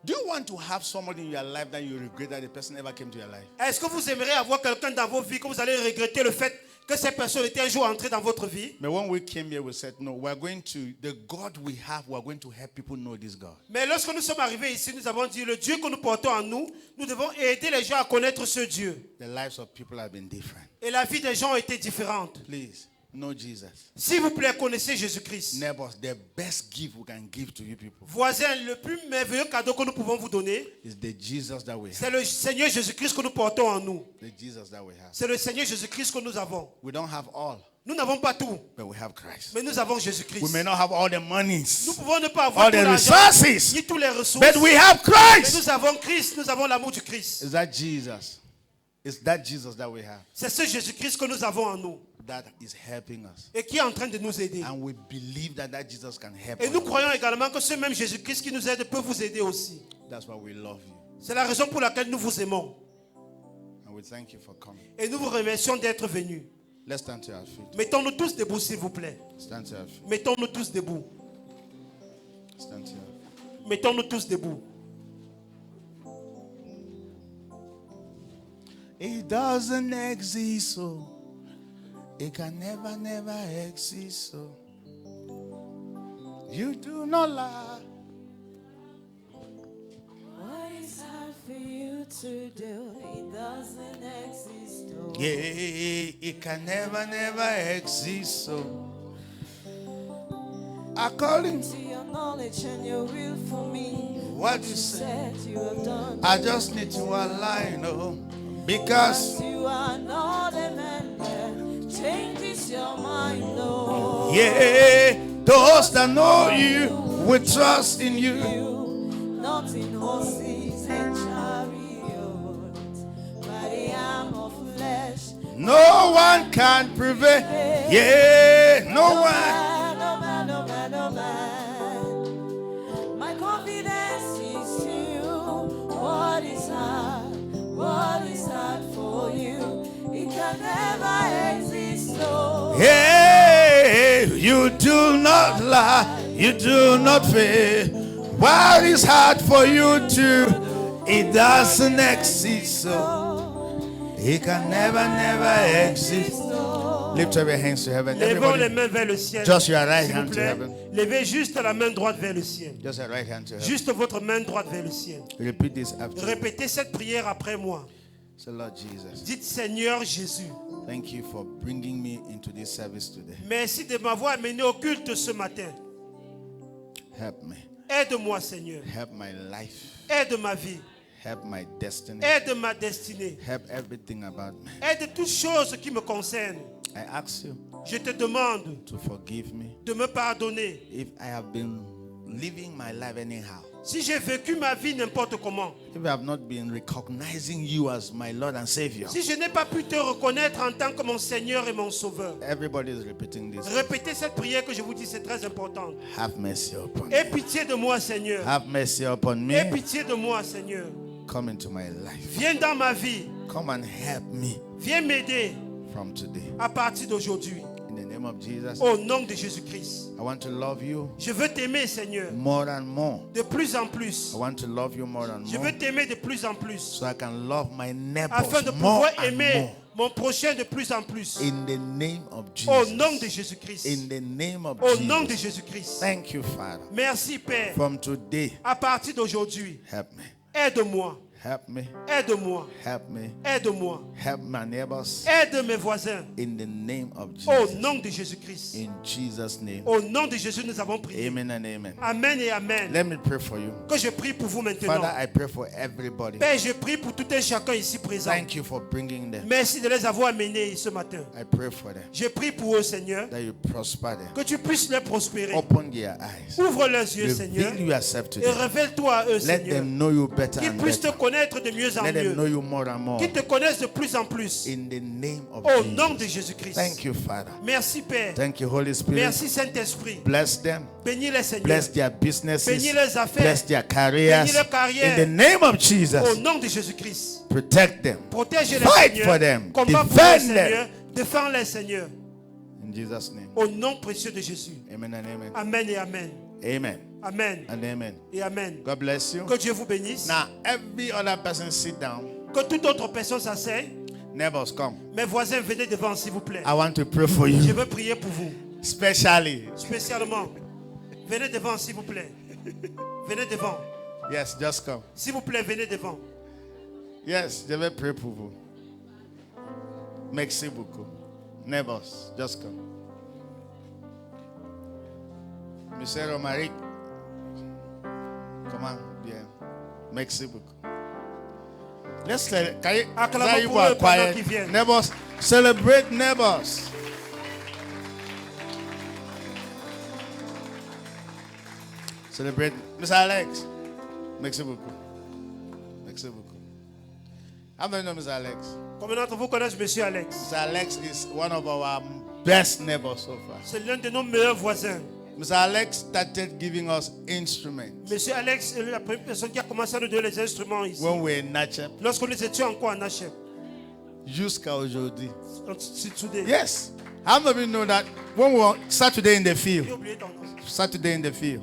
Do you want to have somebody in your life that you regret that the person ever came to your life? Est-ce que vous aimeriez avoir quelqu'un dans vos vies que vous allez regretter le fait que cette personne était un jour entrée dans votre vie? But when we came here, we said, no, we're going to, the God we have, we're going to help people know this God. Mais lorsque nous sommes arrivés ici, nous avons dit, le Dieu que nous portons en nous, nous devons aider les gens à connaître ce Dieu. The lives of people have been different. Et la vie des gens a été différente. Please, know Jesus. S'il vous plaît, connaissez Jésus-Christ. Neighbors, the best gift we can give to you people Voisins, le plus merveilleux cadeau que nous pouvons vous donner, is the Jesus that we have. c'est le Seigneur Jésus-Christ que nous portons en nous. The Jesus that we have. C'est le Seigneur Jésus-Christ que nous avons. We don't have all, Nous n'avons pas tout, but we have Christ. mais nous avons Jésus-Christ. We may not have all the Nous monies, pouvons ne pas avoir all tout the l'argent, resources, ni tous les ressources, but we have mais Christ. nous avons Christ, nous avons l'amour du Christ. Is that Jesus? It's that Jesus that we have C'est ce Jésus-Christ que nous avons en nous that is helping us. et qui est en train de nous aider. And we believe that that Jesus can help Et nous us. croyons également que ce même Jésus-Christ qui nous aide peut vous aider aussi. That's why we love you. C'est la raison pour laquelle nous vous aimons. And we thank you for coming. Et nous vous remercions d'être venus. Let's stand to our feet. Mettons-nous tous debout, s'il vous plaît. Stand to our feet. Mettons-nous tous debout. Stand to our feet. Mettons-nous tous debout. It doesn't exist, so it can never, never exist, so you do not lie. What is hard for you to do? It doesn't exist. Oh. Yeah, it can never, never exist, so according To your knowledge and your will for me, what you you said, said you have done. I just need to align, oh, because You are not a man that changes your mind, no. yeah, those that know you will trust in you. Not in horses and chariots, but I am of flesh. No one can prevail. Yeah, no one. No man, no man, no man. My confidence is you. What is hard for you? It can never exist. So Hey, you do not lie, you do not fail. What is hard for you to, it doesn't exist, so it can never, never exist. Lift up your hands to heaven. Levons les Everybody, mains vers le ciel. just your right S'il vous hand to plaît, heaven. levez juste la main droite vers le ciel. Just your right hand to heaven. Juste votre main droite vers le ciel. Repeat this after me. Répétez cette prière après moi. Say, Lord Jesus, Dites Seigneur Jésus, thank you for bringing me into this service today. merci de m'avoir amené au culte ce matin. Help me. Aide-moi Seigneur. Help my life. Aide ma vie. Help my destiny. Aide ma destinée. Help everything about me. Aide toutes choses qui me concernent. I ask you Je te demande to forgive me de me pardonner if I have been living my life anyhow. Si j'ai vécu ma vie n'importe comment, if I have not been recognizing you as my Lord and Savior, si je n'ai pas pu te reconnaître en tant que mon Seigneur et mon Sauveur, everybody is repeating this. répétez cette prière que je vous dis, c'est très important. Have mercy upon me. Aie pitié de moi, Seigneur. Have mercy upon Aie me. pitié de moi, Seigneur. Come into my life. Viens dans ma vie. Come and help me Viens m'aider from today. à partir d'aujourd'hui. In the name of Jesus, Au nom de Jésus-Christ. I want to love you Je veux t'aimer, Seigneur, more and more. de plus en plus. I want to love you more and Je more, veux t'aimer de plus en plus. so I can love my neighbors Afin de more pouvoir and aimer more. mon prochain de plus en plus. In the name of Au nom de Jesus. Jésus-Christ. In the name of Au nom de Jesus. Jésus-Christ. Thank you, Father. Merci, Père. From today, À partir d'aujourd'hui, help me. aide-moi. Help me. Aide-moi. Help me. Aide-moi. Help my neighbors. Aide mes voisins. In the name of Au Jesus. nom de Jésus-Christ. In Jesus' name. Au nom de Jésus, nous avons prié. Amen and amen. Amen et amen. Let me pray for you. Que je prie pour vous maintenant. Father, I pray for everybody. Père, je prie pour tout un chacun ici présent. Thank you for bringing them. Merci de les avoir amenés ce matin. I pray for them. Je prie pour eux, Seigneur, That you prosper them. que tu puisses les prospérer. Open their eyes. Ouvre leurs yeux, Seigneur, Reveal yourself to et them. révèle-toi à eux, Let Seigneur. them know you better Qu'ils and puissent te better. connaître de mieux en Let them know mieux. you more and more. Qu'ils te connaissent de plus en plus. In the name of Au nom de Jesus. Jésus-Christ. Thank you, Father. Merci, Père. Thank you, Holy Spirit. Merci, Saint-Esprit. Bless them. Bénis-les, Seigneur. Bless their businesses. Bénis les affaires. Bless their careers. Bénis leurs carrières. In the name of Au Jesus. nom de Jésus-Christ. Protect them. Protège-les, Fight Seigneur. for them. Combat pour Defend eux, Seigneur. them. Défends-les, Seigneur. In Jesus' name. Au nom précieux de Jésus. Amen and amen. Amen et amen. Amen Amen and amen. et amen. God bless you. Que Dieu vous bénisse. Now, every other person sit down. Que toute autre personne s'asseye. Neighbors, come. Mes voisins, venez devant, s'il vous plaît. I want to pray for Je you. veux prier pour vous. Especially. Spécialement. Venez devant, s'il vous plaît. Venez devant. Yes, just come. S'il vous plaît, venez devant. Yes, je vais prier pour vous. Merci beaucoup. Neighbors, just come. Monsieur Romaric, comment? Bien. Merci beaucoup. Let's can you, Acclamons pour are eux pendant quiet. qu'ils viennent. Neighbors, celebrate neighbors. Celebrate. Mr. Alex, merci beaucoup. Merci beaucoup. How many know Mr. Alex? Combien d'entre vous connaissent Monsieur Alex? Mr. Alex is one of our best neighbors so far. C'est l'un de nos meilleurs voisins. Mr. Alex started giving us instruments Monsieur Alex est la première personne qui a commencé à nous donner les instruments ici. when we were in Natchez. Lorsque nous étions encore en Hachem. Jusqu'à aujourd'hui. Today. Yes. How many of you know that when we were Saturday in the J'ai field? oublié ton nom. Saturday in the field.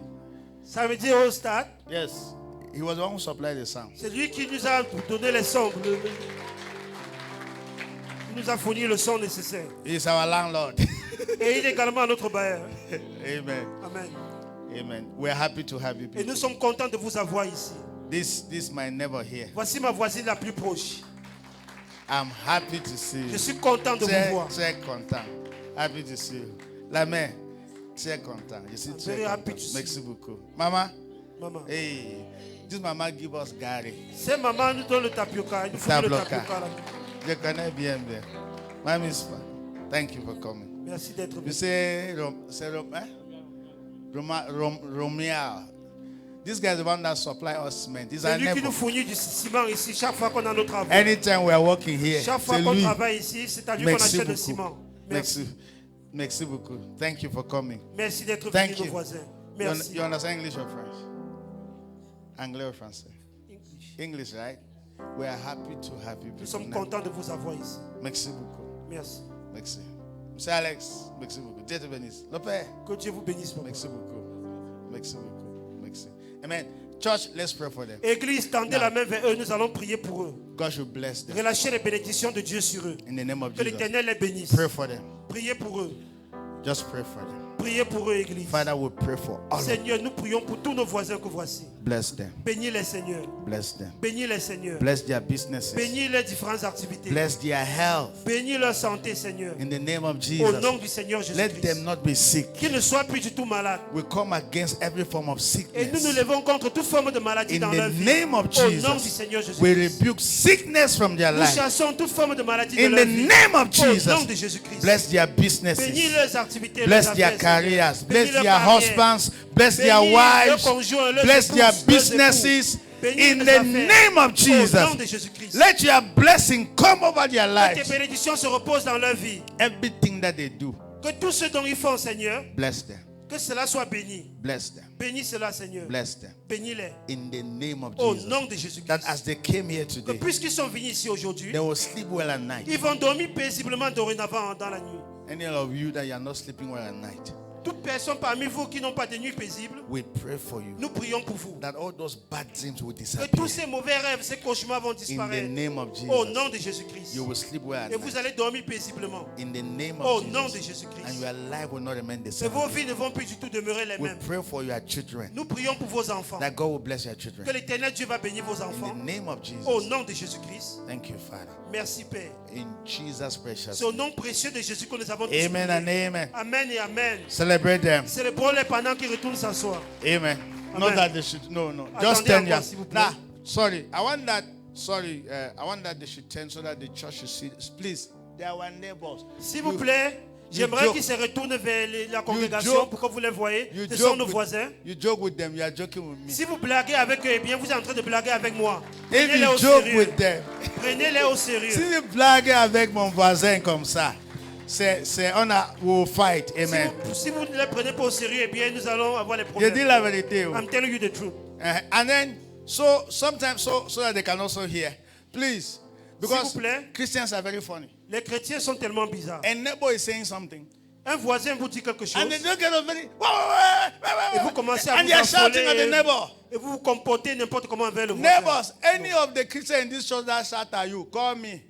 Ça veut dire au stade. Yes. He was the one who supplied the sound. C'est lui qui nous a donné les sons. Il nous a fourni le son nécessaire. He is our landlord. Et il est également notre bailleur. Amen. Amen. Amen. We're happy to have you Et nous people. sommes contents de vous avoir ici. This my neighbor here. Voici ma voisine la plus proche. I'm happy to see Je you. suis content de vous voir. Très content. Happy to see you. La mère, très content. Je suis très very happy content. to see Merci beaucoup. Mama, Maman. hey, this mama give us Gary. C'est maman nous donne le tapioca. Il nous fournit le Tabloca. tapioca là. Je connais bien. Mama is fine. Thank you for coming. Merci d'être You venu. say Romeo. This guy is the one that supply us cement. He's C'est our lui qui neighbor. nous fournit du ciment ici chaque fois qu'on a nos travaux. Anytime we are working here, Chaque fois c'est qu'on lui. travaille ici, c'est à lui qu'on Merci achète le beaucoup. ciment. Merci. Merci. Merci beaucoup. Thank you for coming. Merci d'être Thank venu, nos you. voisins. You Merci. understand English or French? Anglais or français? English, right? We are happy to have you. Nous people sommes now. contents de vous avoir ici. Merci beaucoup. Merci. Merci. Monsieur Alex, merci beaucoup. Dieu te bénisse. Le Père, Que Dieu vous bénisse. Papa. merci beaucoup. Merci beaucoup. Merci. Amen. Church, let's pray for them. Église, tendez la main vers eux. Nous allons prier pour eux. God should bless them. Relâchez les bénédictions de Dieu sur eux. In the name of Que Jesus. l'Éternel les bénisse. Pray for them. Priez pour eux. Just pray for them. Priez pour eux, Église. Father, we pray for all of them. Seigneur, nous prions pour tous nos voisins que voici. Bless them. Bénis les Seigneur. Bless them. Bénis les Seigneur. Bless their businesses. Bénis les différentes activités. Bless their health. Bénis leur santé, Seigneur. In the name of Au Jesus. nom du Seigneur Let them Jésus-Christ. not be sick. Qu'ils ne soient plus du tout malades. We come against every form of Et nous nous sickness. levons contre toute forme de maladie In dans the leur vie. name of Au nom du Jesus, Seigneur we Jésus-Christ. rebuke sickness from their Nous life. chassons toute forme de maladie de In leur the vie. name of Au nom Jesus, de Jésus-Christ. bless their Bénis businesses. leurs activités, Bless leurs their affaires, careers. Seigneur. Bless Bénis leurs their carrières. husbands. bless their Bénis wives, leurs conjoints, leurs bless their épouses, leurs businesses. époux. Bénis In leurs the affaires. name of Au Jesus, nom de Jésus-Christ. let your blessing come over their Que tes lives. bénédictions se reposent dans leur vie. Everything that they do, Que tout ce dont ils font, Seigneur, bless them, que cela soit béni. bless them, Bénis cela, Seigneur. bless them. Bénis-les. In the name of Au Jesus. nom de That Jésus-Christ. as they came here Que today, puisqu'ils sont venus ici aujourd'hui, they will sleep well at night. ils vont dormir paisiblement dorénavant dans la nuit. Any of you that you are not sleeping well at night, Toute personne parmi vous qui n'ont pas de nuit paisible, we pray for you nous prions pour vous. that all those bad dreams will Que disappear. tous ces mauvais rêves, ces cauchemars vont In the disparaître. name of Au Jesus, nom de Jésus-Christ. you will sleep well at Et vous night. allez dormir paisiblement. In the name Au of nom de Jesus, and Jésus-Christ. your life will not remain the Et same. vos vies ne vont plus du tout demeurer les We mêmes. pray for your children, Nous prions pour vos enfants. that God will bless your Que children. l'éternel Dieu va bénir vos In enfants. the name of Au Jesus, nom de Jésus-Christ. thank you, Father. Merci Père. In Jesus' precious C'est au nom précieux de Jésus que nous avons tous Amen and prié. amen. Amen et Amen. Celebrate them. Célébrons-les pendant qu'ils retournent s'asseoir. Amen. Amen. Not that they should. No. Attendez Just stand encore, here. s'il vous plaît. Nah, sorry. I want that. Sorry. I want that they should turn so that the church should see. Please. They are our neighbors. S'il vous You- plaît, j'aimerais joke. qu'ils se retournent vers la congrégation joke. pour que vous les voyez. You Ce sont joke nos with- voisins. You joke with them. You are joking with me. Si vous blaguez avec eux, eh bien vous êtes en train de blaguer avec moi. If Prenez-les you au joke sérieux. with them, Prenez-les au sérieux. si tu blagues avec mon voisin comme ça, c'est on a will fight. Amen. Si vous ne les prenez pas au sérieux, eh bien nous allons avoir les Je problèmes. dis la vérité. Oh. I'm telling you the truth. And then so sometimes so that they can also hear. Please, because S'il vous plaît. Christians are very funny. Les chrétiens sont tellement bizarres. A neighbor is saying something. Un voisin vous dit quelque chose And they don't get offended. et vous commencez à And vous they are shouting at the affoler neighbor. et vous vous comportez n'importe comment envers le voisin. Neighbors, any of the Christians in this church that shout at you, call me.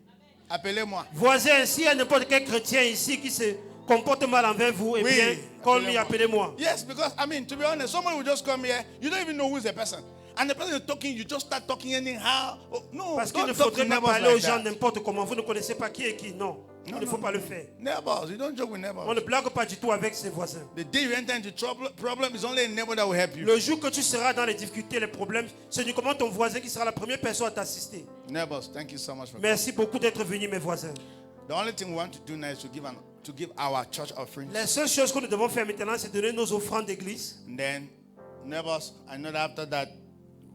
Appelez-moi. Voisin, s'il y a n'importe quel chrétien ici qui se comporte mal envers vous, eh Oui, bien, call me, appelez-moi. appelez-moi. Yes, because I mean, to be honest, someone will just come here. You don't even know who is the person. And the person is talking, you just start talking anyhow. Oh, no, Parce qu'il don't ne talk to faudrait pas neighbors parler aux like gens that. n'importe comment. Vous ne connaissez pas qui est qui. Non, il ne faut pas le faire. Neighbors, you don't joke with On neighbors. ne blague pas du tout avec ses voisins. The day you enter into problem, it's only a neighbor that will help you. Le jour que tu seras dans les difficultés, les problèmes, c'est uniquement ton voisin qui sera la première personne à t'assister. Neighbors, thank you so much for Merci beaucoup d'être venus, mes voisins. The only thing we want to do now is to give our church offerings. La seule chose que nous devons faire maintenant, c'est donner nos offrandes d'église. And then, neighbors, I know that after that,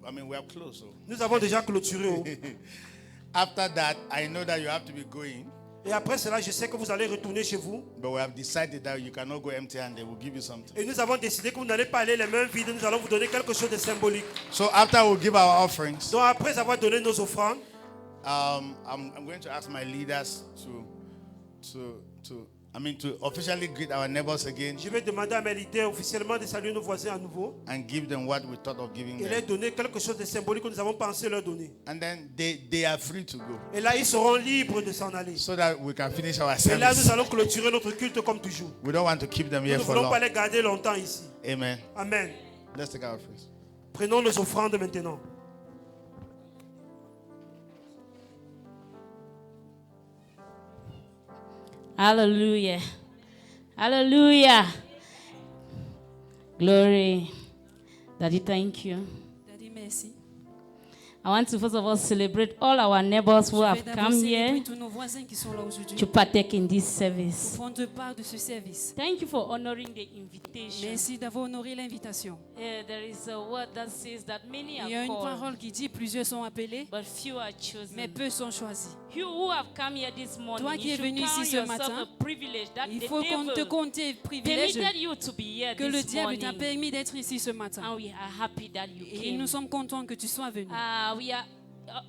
I mean, we are close. So. Nous avons déjà clôturé. After that, I know that you have to be going. Et après cela, je sais que vous allez retourner chez vous. But we have decided that you cannot go empty-handed. We'll give you something. Et nous avons décidé que vous n'allez pas aller les mains vides. Nous allons vous donner quelque chose de symbolique. So after we'll give our offerings, Donc après avoir donné nos offrandes, I'm going to ask my leaders to officially greet our neighbors again je vais demander à mes leaders officiellement de saluer nos voisins à nouveau and give them what we thought of giving et leur them. donner quelque chose de symbolique que nous avons pensé leur donner. And then they are free to go Et là, ils seront libres de s'en aller. so that we can finish our Et là, nous service. allons clôturer notre culte comme toujours. We don't want to keep them Nous here ne for voulons pas long. les garder longtemps ici. Amen. Amen. Let's take our offerings. Prenons nos offrandes maintenant. Hallelujah. Hallelujah. Glory. Daddy, thank you. Daddy, merci. I want to first of all celebrate all our neighbors who Je vais have d'abord come célébrer here tous nos voisins qui sont là aujourd'hui to partake in this pour service. prendre part de ce service. Thank you for honoring the invitation. Merci d'avoir honoré l'invitation. There is a word that says that many Il y a are une called, parole qui dit plusieurs sont appelés, but few are chosen. mais peu sont choisis. You who have come here this morning, Toi qui you es should venu count ici ce yourself matin, a privilege that Il the faut qu'on te devil compte privilège permitted you to be here que le this diable t'a morning. permis d'être ici ce matin. And we are happy that you Et came. nous sommes contents que tu sois venu. We are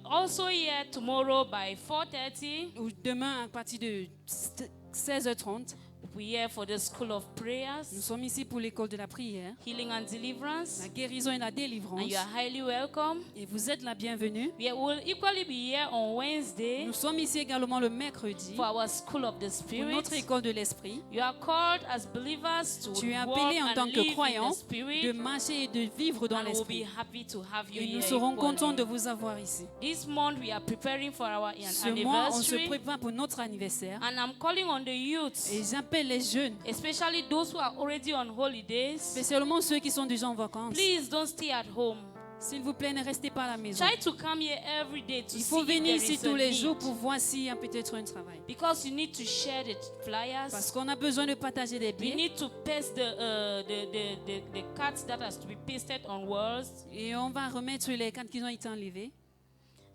also here tomorrow by 4:30. Ou demain, à partir de 16h30, We're here for the School of Prayers, nous sommes ici pour l'école de la prière, Healing and Deliverance, la guérison et la and délivrance. you are highly welcome. Et vous êtes la bienvenue. We will equally be here on Wednesday Nous sommes ici également le mercredi for our School of the pour Spirit. notre école de l'esprit. You are called as believers to Tu es walk appelé en and tant live que in croyant the Spirit, de marcher et de vivre dans and we'll be l'esprit. happy to have you Et here nous serons equally. contents de vous avoir ici. This month we are preparing for our Ce mois, on se anniversary, prépare pour notre anniversaire. and I'm calling on the youth, Et j'appelle les jeunes, especially those who are already on holidays. spécialement ceux qui sont déjà en vacances. Please don't stay at home. S'il vous plaît, ne restez pas à la maison. Try to come here every day to Il see faut if venir there ici is a tous les need. jours pour voir s'il y a peut-être un travail. Because you need to share the flyers. Parce qu'on a besoin de partager des We billets. need to paste the cards that has to be pasted on walls. Et on va remettre les cartes qui ont été enlevées.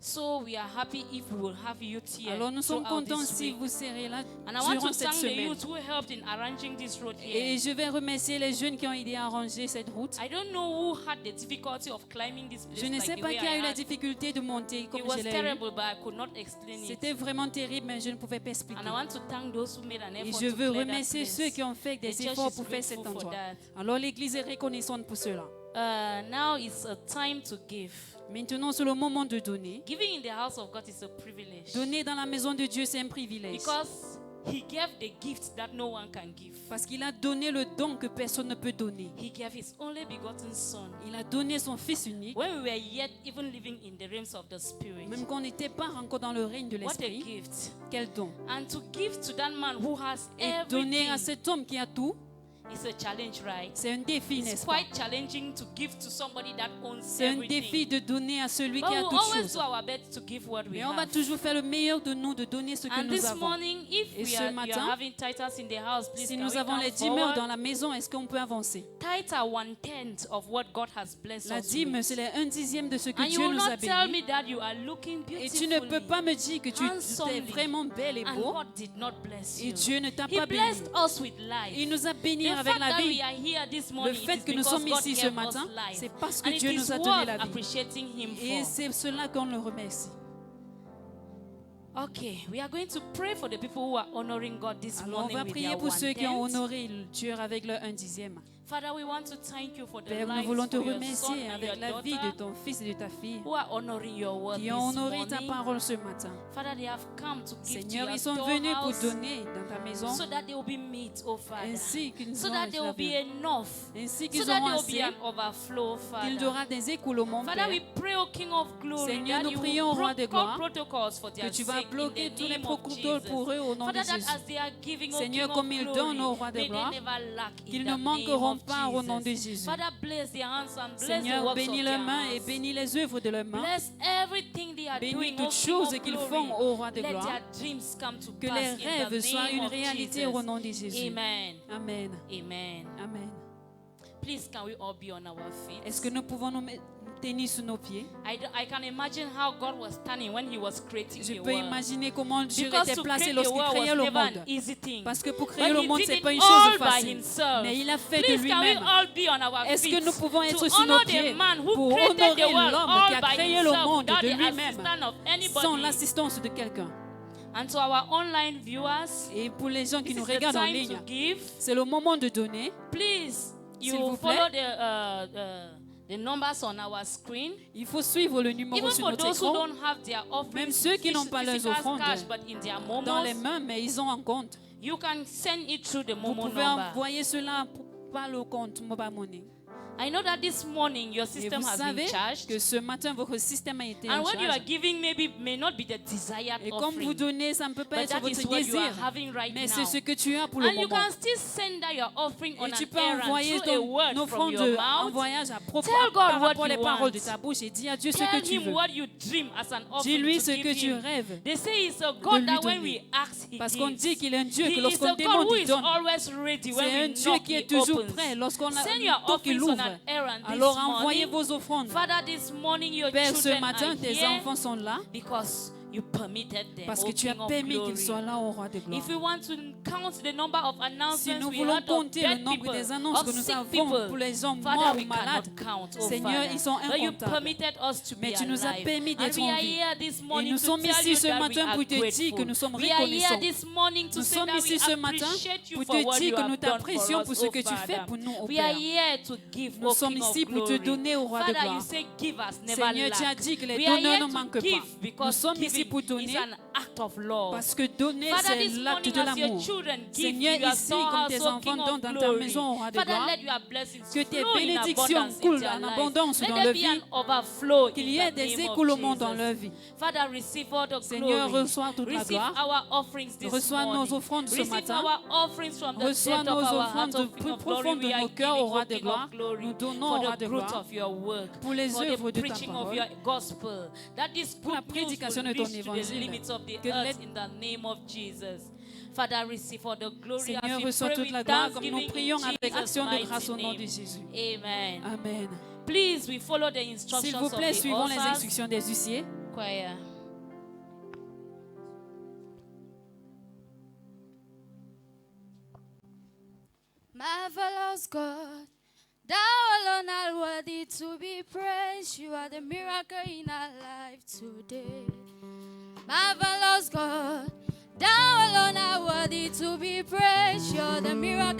So we are happy if we will have youth here. Alors nous sommes throughout contents this si week. vous serez là And I want durant to cette thank the semaine. youth who helped in arranging this road Et here. je vais remercier les jeunes qui ont aidé à arranger cette route. I don't know who had the difficulty of climbing this place Je ne like sais the pas way qui a I eu la had. difficulté de monter comme It was je l'ai eu. terrible, but I could not explain it. C'était vraiment terrible, mais je ne pouvais pas expliquer. And I want to thank those who made an Et effort je to veux clear that remercier place. ceux qui ont fait des The church efforts is pour faire cet grateful for endroit. that. Alors l'Église est reconnaissante pour cela. Now it's a time to give. Maintenant, c'est le moment de donner. Giving in the house of God is a privilege. Donner dans la maison de Dieu, c'est un privilège. Because He gave the gift that no one can give. Parce qu'il a donné le don que personne ne peut donner. He gave His only begotten Son. Il a donné son Fils unique, When we were yet even living in the realms of the Spirit. même qu'on n'était pas encore dans le règne de What a l'Esprit. gift. Quel don! And to give to that man who has Et donner everything à cet homme qui a tout, is a challenge, right? c'est un défi, It's n'est-ce pas? quite challenging to give to somebody that owns C'est un défi everything. de donner à celui But qui a we'll toutes always choses. do our best to give what we Mais on va have. toujours faire le meilleur de nous, de donner ce que And nous this avons. morning, if Et we ce are, you matin, are having titles in the house, please Si can nous we avons come les dîmeurs forward? dans la maison, est-ce qu'on peut avancer? Tithes are 1/10 of what God has blessed La us dîme, with. c'est les 1/10 de ce que And you Dieu will nous a not tell bénis. me that you are looking Et tu ne peux beautifully pas me dire que tu es handsomely, vraiment belle et and beau. God did not bless Et you. Dieu ne t'a He pas béni. blessed us with life. Il nous a bénis The avec fact la that we vie. are here this Le morning, fait it is que nous because sommes God ici ce gave us matin, life. c'est parce que And it Dieu is nous a worth donné la vie. appreciating Him Et for. c'est cela qu'on le remercie. Okay, we are going to pray for the people who are honoring God this Alors on morning va with prier their pour ceux qui ont 1/10. honoré Dieu avec leur 1/10. Father, we want to thank you for the Père, nous lives voulons te for your son remercier and avec your la vie de daughter ton fils et de ta fille who are honoring your word qui ont this honoré ta morning. parole ce matin. Father, they have come to give to Seigneur, your ils sont venus pour storehouse donner dans ta maison so that there will be meat, oh Father. ainsi qu'ils So auront that there will be enough. ainsi So qu'ils that auront there will be assez, an overflow, qu'il y Father. aura des écoulements, Father, Père. we pray, O King of Glory, Seigneur, that nous you prions, will Roi de block gloire, protocols for que their tu vas sake in bloquer the tous les name of protocoles Jesus. pour eux au nom de Father, that Jésus. as they are giving, O Seigneur, King comme of ils Glory, donnent au Roi de may they gloire, never lack in qu'ils the ne name manqueront of pas au nom de Jesus. Jésus. Father, bless their hands and bless the Seigneur, works bénis of leurs their mains et hands. bénis les œuvres de leurs mains. Bless everything they are Bénis doing, toutes O King choses of qu'ils Glory. font au Roi de Let gloire. their dreams come to Que pass les in the rêves soient name une of réalité Jesus. au nom de Jésus. Amen. Amen. Amen. Amen. Please, can we all be on our feet? Est-ce que nous pouvons nous tenir sur nos pieds? I can imagine how God was standing when He was creating Je the peux world. imaginer comment Dieu Because était to placé create the lorsqu'il world créait was le never an monde. easy thing. Parce que pour créer But le He monde, did c'est it pas une all chose by facile. Himself. Mais il a fait de Please, can we lui-même. all be on our Est-ce feet que nous pouvons être to sur nos honor pieds the man who pour created honorer the world l'homme all qui a by créé le himself monde without de the lui-même assistance of sans anybody? l'assistance de quelqu'un? And to our online viewers, Et pour les gens qui this nous is the regardent en time ligne, to give. c'est le moment de donner. Please, S'il you vous plaît. follow the numbers on our screen. Il faut suivre le numéro Even sur for notre those who écran don't have their offerings, Même ceux qui n'ont pas leurs physical offrandes cash, but in their dans les momos, mains, mais ils ont un compte. you can send it through the Vous Momo pouvez number. envoyer cela par le compte Mobile Money. I know that this morning your Et system vous has savez been charged. que ce matin, votre système a été And en what you are charge. giving may not be the desired Et comme vous offering. donnez, ça ne peut pas But être that is votre what you are désir, having right mais now. c'est ce que tu as pour le And you moment. can still send that your offering on Et tu an peux errand envoyer through a word ton from offrande your en mouth. voyage à propos Tell God par what rapport you les paroles want. de ta bouche et dis à Dieu ce Tell que tu him veux. what you dream as an offering Dis-lui to ce give que tu him. rêves. They say he's a God lui that when donner. we ask, he Parce qu'on gives. dit qu'il est un Dieu que He is lorsqu'on a God demande, who il is donne. always ready when C'est un we Dieu knock, qui est he toujours opens. prêt lorsqu'on Send your toque, il offerings on ouvre. an errand this Alors envoyez morning. vos offrandes. Father, this morning your Père, ce children matin, are tes here enfants sont là because you permitted them. parce O que tu as King of permis Glory. qu'ils soient là au Roi de gloire. If we want to count the number of Si announcements nous we voulons heard of compter le dead nombre people, des annonces of que nous sick avons people, pour les hommes Father, morts we ou malades, cannot count, oh Seigneur, Father. ils sont But you incomptables. permitted us to Mais be tu nous as alive. permis And d'être we en are vie. here this Et morning nous to sommes tell ici you ce that we matin are pour te dire grateful. que nous sommes We are here reconnaissants. this morning to Nous say sommes that ici we ce matin appreciate you pour for te what dire you que nous have done t'apprécions for pour us, ce oh que tu fais Father. pour nous, oh We are Père. here to give, Nous oh sommes King of ici pour te Glory. donner au Roi de Father, you gloire. say give us, never Seigneur, lack. tu as dit que les We are donneurs here ne to manquent give pas. Nous because sommes giving ici pour giving is donner, an act of love. parce que donner, Father, c'est this l'acte morning de as your l'amour. children give Seigneur, you your ici, comme tes storehouse, O enfants King donnent of dans ta glory. maison au roi de Father, gloire, let your blessings que tes flow in bénédictions abundance coulent in their en lives. abondance Let dans there leur be vie, an overflow qu'il in y ait the des name of écoulements dans Jesus. leur vie. Father, receive all the Seigneur, glory. reçois toute la Receive gloire. our offerings this Reçois nos morning. offrandes ce Receive matin. our offerings from the Reçois depth nos of our offrandes heart, du O plus King of profond glory. de We are nos cœurs giving, au roi O de King gloire. of glory, Nous donnons for au roi the de growth gloire of your work, pour les for œuvres the de ta preaching of parole, your gospel, that this pour la good news prédication will de ton reach to the évangile. limits of the Que earth l'aide- in the name of Jesus. Father, receive for the glory Seigneur, as we reçois pray toute with la gloire comme nous thanksgiving prions in avec Jesus' action de mighty grâce au nom de name. Jésus. Amen. Amen. Please, we follow the S'il instructions vous of plaît, the suivons les authors. instructions des huissiers. Choir. Marvelous God, thou alone art worthy to be praised. You are the miracle in our life today. Marvelous God, thou alone art worthy to be praised. You are the miracle.